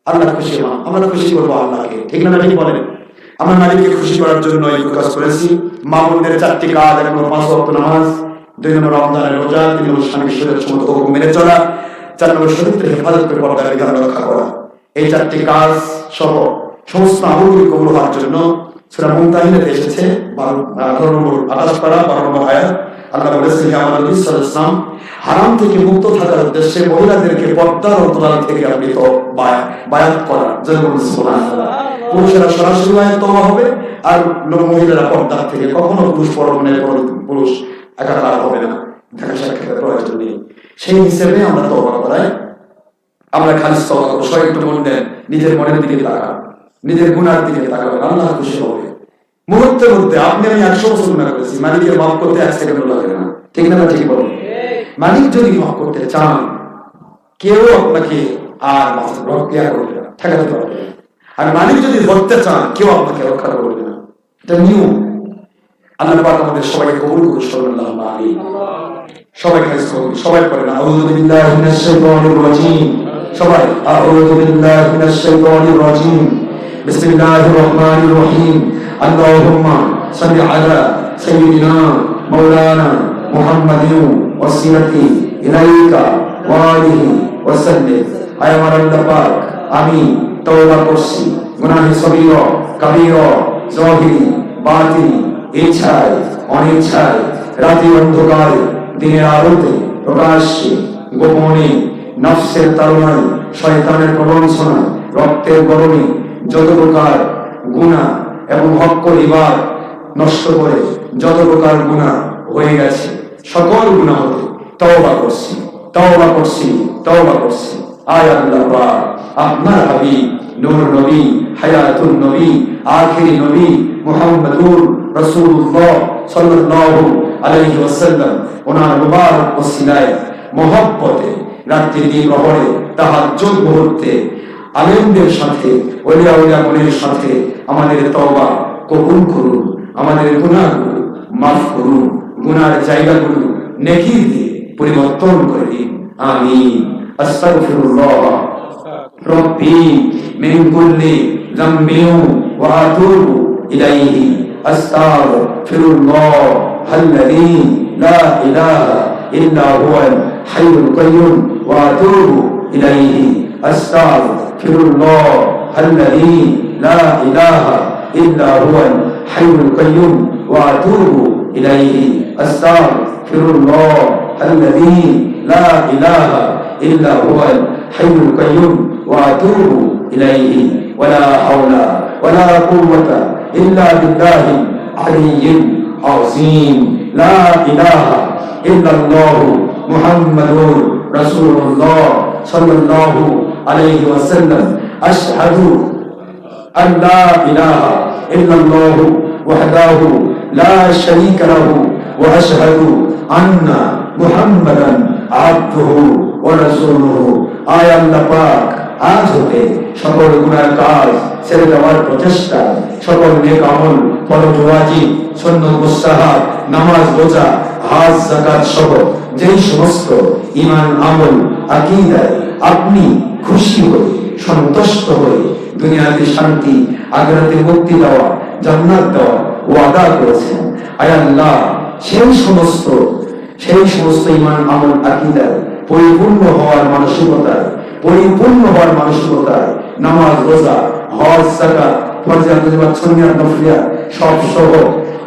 আল্লাহ খুশি হন, আমরা খুশি করবো আল্লাহকে, ঠিক না? ঠিক বলেন। আমরা মালিককে খুশি করার জন্য এই কাজ করেছি। মা বোনদের 4টি কাজ, 1 নম্বর 5 ওয়াক্ত নামাজ, 2 নম্বর রমজানের রোজা, 3 নম্বর স্বামী শরীরের সমস্ত হুকুম মেনে চলা, 4 নম্বর শরীরকে হেফাজত করে পর্দার বিধান রক্ষা করা। এই 4টি কাজ সহ সমস্ত আমলগুলি কবুল হওয়ার জন্য সূরা মুমতাহিনাতে এসেছে 18 নম্বর 28 পারা 12 নম্বর আয়াত। আল্লাহ বলেছেন, হে আমার নবী সাল্লাল্লাহু আলাইহি ওয়াসাল্লাম, হারাম থেকে মুক্ত থাকার উদ্দেশ্যে মহিলাদেরকে পর্দার অন্তরাল থেকে আপনি তো বায়াত করা। সুবহানাল্লাহ। পুরুষেরা সরাসরি বায়াত তওবা হবে, আর মহিলারা পর্দার থেকে কখনো পুরুষ পরমনে পুরুষ একাকার হবে না, দেখা সাক্ষাতের প্রয়োজন নেই। সেই হিসেবে আমরা তওবা করাই, আমরা খালিস তওবা করব। সবাই একটু মন দেন, নিজের মনের দিকে তাকান, নিজের গুনার দিকে তাকাবেন, আল্লাহ খুশি হবে। মুহূর্তের মধ্যে আপনি আমি 100 বছর গুনাহ করেছি, মালিকের মাফ করতে 1 সেকেন্ড লাগে না, ঠিক না? ঠিক বলুন। মালিক যদি মাফ করতে চান, কেউ আপনাকে আর রক্ষা করবে না, ঠেকাতে পারবে না। আর মালিক যদি ধরতে চান, কেউ আপনাকে রক্ষা করবে না। এটা নিয়ম। আল্লাহ পাক আমাদের সবাইকে কবুল করুন। সাল্লাল্লাহু আলাইহি সবাই খাইস করুন, সবাই পড়েন আউযু বিল্লাহি মিনাশ শাইতানির রাজীম। সবাই আউযু বিল্লাহি মিনাশ শাইতানির রাজীম। বিসমিল্লাহির রহমানির রহিম। আল্লাহুম্মা সাল্লি আলা সাইয়্যিদিনা মাওলানা মুহাম্মাদিন ওয়াসিলাতি ইলাইকা ওয়া আলিহি ওয়া সাল্লিম। আয় আমার আল্লাহ পাক, আমি তওবা করছি গুনাহে সগীরা কবীরা, যাহিরি বাতিনি, ইচ্ছায় অনিচ্ছায়, রাতে অন্ধকারে দিনের আলোতে, প্রকাশ্যে গোপনে, নফসের তাড়নায়, শয়তানের প্রবঞ্চনায়, রক্তের গরমে যত প্রকার গুনাহ এবং হক ইবাদ নষ্ট করে যত প্রকার গুনাহ হয়ে গেছে, সকল গুনাহ হতে তওবা করছি, তওবা করছি, তওবা করছি। আয় আল্লাহ পাক, আপনার হাবিব নূর নবী, হায়াতুন নবী, আখিরি নবী মুহাম্মদুর রাসূলুল্লাহ সাল্লাল্লাহু আলাইহি ওয়াসাল্লাম ওনার মুবারক ওসিলায় মহব্বতে রাত্রি প্রহরে তাহাজ্জুদ মুহূর্তে আলেমদের সাথে ওলিয়া উলিয়াগুলির সাথে আমাদের তওবা কবুল করুন, আমাদের গুনাহগুলো মাফ করুন, গুনার জায়গাগুলো নেকি দিয়ে পরিবর্তন করে দিন। আমিন। আস্তাগফিরুল্লাহ রব্বি মিন কুল্লি যামবিন ওয়া আতুবু ইলাইহি আস্তাগফিরুল্লাহ আল্লাযী লা ইলাহা ইল্লা হুয়াল হাইয়ুল কাইয়্যুম ওয়া আতুবু ইলাইহি আস্তাগফিরুল্লাহ আল্লাযী লা ইলাহা ইল্লা হুয়াল হাইয়ুল কাইয়্যুম ওয়া আতুবু ইলাইহি আস্তাগফিরুল্লাহ আল্লাযী লা ইলাহা ইল্লা হুয়াল হাইয়ুল কাইয়্যুম ওয়া আতুবু ইলাইহি ওয়ালা হাওলা ওয়ালা কুওয়াতা ইল্লা বিল্লাহিল আলিয়্যিল আযীম। লা ইলাহা ইল্লাল্লাহু মুহাম্মাদুর রাসূলুল্লাহ সাল্লাল্লাহু আলাইহি ওয়াসাল্লাম। আশহাদু আন লা ইলাহা ইল্লাল্লাহু ওয়াহদাহু লা শারীকা লাহু ওয়া আশহাদু আন্না মুহাম্মাদান আবদুহু ওয়া রাসূলুহু। আয় আল্লাহ পাক, আজ হতে সকল গুনার কাজ ছেড়ে দেওয়ার প্রচেষ্টা, সকল নেক আমল, ফরজ ওয়াজিব, সুন্নাত মুস্তাহাব, নামাজ রোজা হজ যাকাত সহ যেই সমস্ত ঈমান আমল আকীদায় আপনি খুশি হয়ে সন্তুষ্ট হয়ে দুনিয়াতে শান্তি আখিরাতে মুক্তি দেওয়া জান্নাত দেওয়া ওয়াদা করেছেন, আয় আল্লাহ সেই সমস্ত ঈমান আমল আকীদায় পরিপূর্ণ হওয়ার মানসিকতায় নামাজ রোজা হজ যাকাত ফরজ ওয়াজিব সুন্নাত নফলিয়াত সব সহ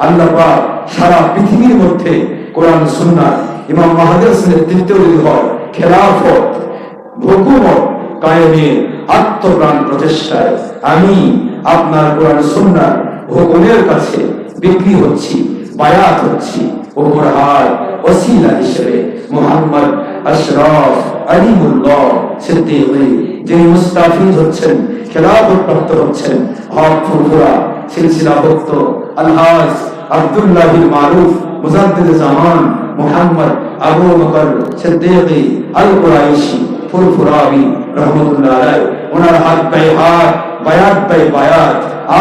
আল্লাহ পাক সারা পৃথিবীর মধ্যে কোরআন সুন্নাহ ইমাম মাহদির নেতৃত্বে হয় খেলাফত হুকুমত কায়েমের আত্মপ্রাণ প্রচেষ্টায় আমি আপনার কোরআন সুন্নাহ হুকুমের কাছে বিক্রি হচ্ছি, বায়াত হচ্ছি। উপহার ওসিলা হিসেবে মুহাম্মদ আশরাফ আলিমুল্লাহ সিদ্দিকী যিনি মুস্তাফিজ হচ্ছেন, খেলাফত প্রাপ্ত হচ্ছেন, হক ফুরফুরা সিলসিলাভুক্ত আলহাজ আব্দুল্লাহিল মারুফ মুজাদ্দিদ জামান মুহাম্মদ আবু বকর সিদ্দিকী আল কুরাইশি ফুরফুরাবি রহমাতুল্লাহ আলাইহি ওনার হাত বাই হাত বায়াত বাই বায়াত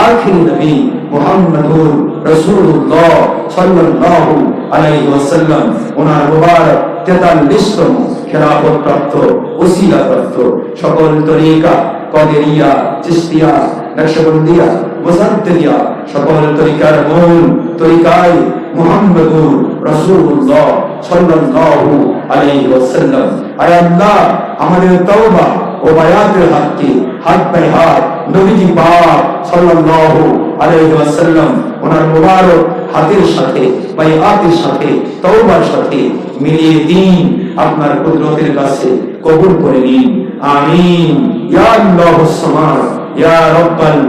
আখিরি নবী মুহাম্মদুর রাসূলুল্লাহ সাল্লাল্লাহু আলাইহি ওয়াসাল্লাম ওনার মুবারক 43তম খেলাফত প্রাপ্ত ওসিলা প্রাপ্ত সকল তরিকা কাদেরিয়া চিশতিয়া নকশবন্দিয়া মুজাদ্দিদিয়া সকল তরিকার মূল তরিকায় মুহাম্মদুর রাসূলুল্লাহ সাল্লাল্লাহু আলাইহি ওয়াসাল্লাম। আয় আল্লাহ আমাদের তওবা ও বায়াতের হাতকে হাত বাই হাত নবীজি পাক সাল্লাল্লাহু আলাইহি ওয়াসাল্লাম ওনার মুবারক হাতের সাথে বায়াতের সাথে তওবার সাথে মিলিয়ে দিন, আপনার কুদরতের কাছে কবুল করে নিন। আমিন। ইয়া আল্লাহুস সামাদ ইয়া রাব্বাল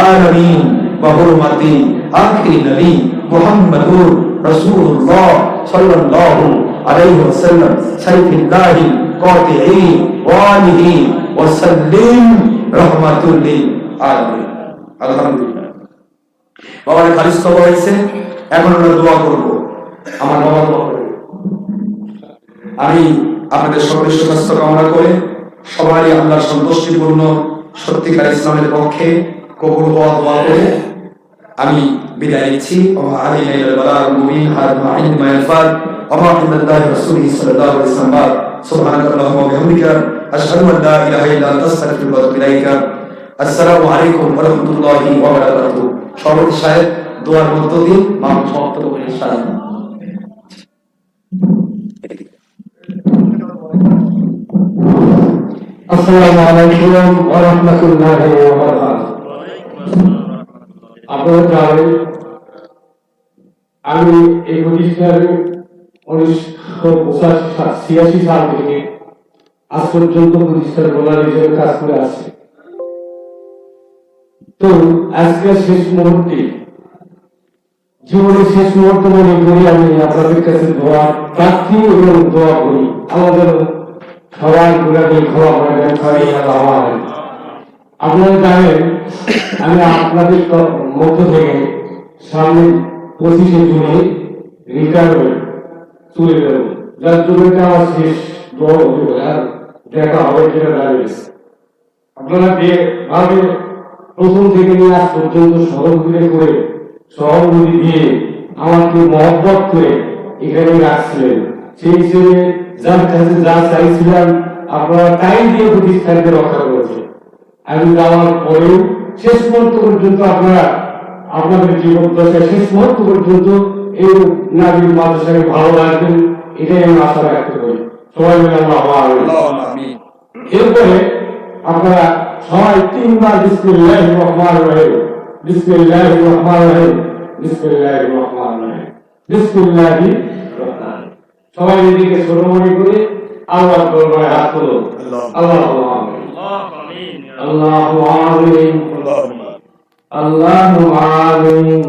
আলামিন। বহরমতি আখিরি নবী মুহাম্মদুর রাসূলুল্লাহ সাল্লাল্লাহু আলাইহি ওয়াসাল্লাম সাইফিল্লাহিল কাতিঈ ওয়া আলিহি ওয়া সাল্লিম রাহমাতুল লিল আলামিন। আলহামদুলিল্লাহ। বাবার খালিস তওবা হয়েছে, এখন আমরা দোয়া করব। আমার বাবা দোয়া করে। আমি আপনাদের সকলের সুস্বাস্থ্য কামনা করে সবারই আল্লাহর সন্তুষ্টিপূর্ণ সত্যিকার ইসলামের পক্ষে কবুল হওয়া দোয়া করে আমি বিদায় নিচ্ছি। ওয়া আলাইহিল বালাগ মুবিন হাদা ইলমা ইয়াফাদ ওয়া মা ইল্লাল্লাহি রাসূলিহি সাল্লাল্লাহু আলাইহি ওয়াসাল্লাম। সুবহানাকাল্লাহুম্মা ওয়া বিহামদিকা আশহাদু আন লা ইলাহা ইল্লা আনতা আস্তাগফিরুকা ওয়া আতুবু ইলাইকা। আসসালামু আলাইকুম ওয়া রাহমাতুল্লাহি ওয়া বারাকাতুহু। সভাপতি সাহেব দোয়ার মধ্য দিয়ে মাহফিল সমাপ্ত করবেন ইনশাআল্লাহ। আসসালামু আলাইকুম ওয়া রাহমাতুল্লাহি ওয়া বারাকাতুহু। আপনারা জানেন আমি এই প্রতিষ্ঠানে 1986 সাল থেকে আজ পর্যন্ত প্রতিষ্ঠানের প্রধান হিসেবে কাজ করে আসছি। তো আজকে শেষ মুহূর্তে জীবনের শেষ মুহূর্ত মনে করি আমি আপনাদের কাছে দোয়া প্রার্থী এবং দোয়া করি আমাদের সবাই গুণাকে ক্ষমা করে দেন। আপনারা জানেন আমি আপনাদের মধ্য থেকে সামনে 25শে জুলাই রিটায়ার হয়ে চলে গেল, যার জন্য এটা আমার শেষ দোয়া হবে আর দেখা হবে যেটা দাঁড়িয়েছে। আপনারা যেভাবে প্রথম থেকে নিয়ে আজ পর্যন্ত সহযোগিতা করে সহযোগী দিয়ে আমাকে মহব্বত করে এখানে রাখছিলেন, সেই হিসেবে যার কাছে যা চাইছিলাম আপনারা তাই দিয়ে প্রতিষ্ঠানকে রক্ষা করেছে। আমি যাওয়ার পরেও শেষ মুহূর্ত পর্যন্ত আপনারা আপনাদের জীবদ্দশায় শেষ মুহূর্ত পর্যন্ত এই নাবিল মাদ্রাসাকে ভালো রাখবেন, এটাই আমি আশা রাখতে পারি। সবাই মিলে আল্লাহু আমিন। এরপরে আপনারা সবাই 3 বার বিসমিল্লাহির রহমানির রহিম, বিসমিল্লাহির রহমানির রহিম, বিসমিল্লাহির রহমানির রহিম, বিসমিল্লাহির রহমান। সবাই এদিকে ছোট মনে করে আল্লাহর দরবারে হাত তুলো। আল্লাহু আমিন, আমিন। আল্লাহু আমিন, আল্লাহু আমিন।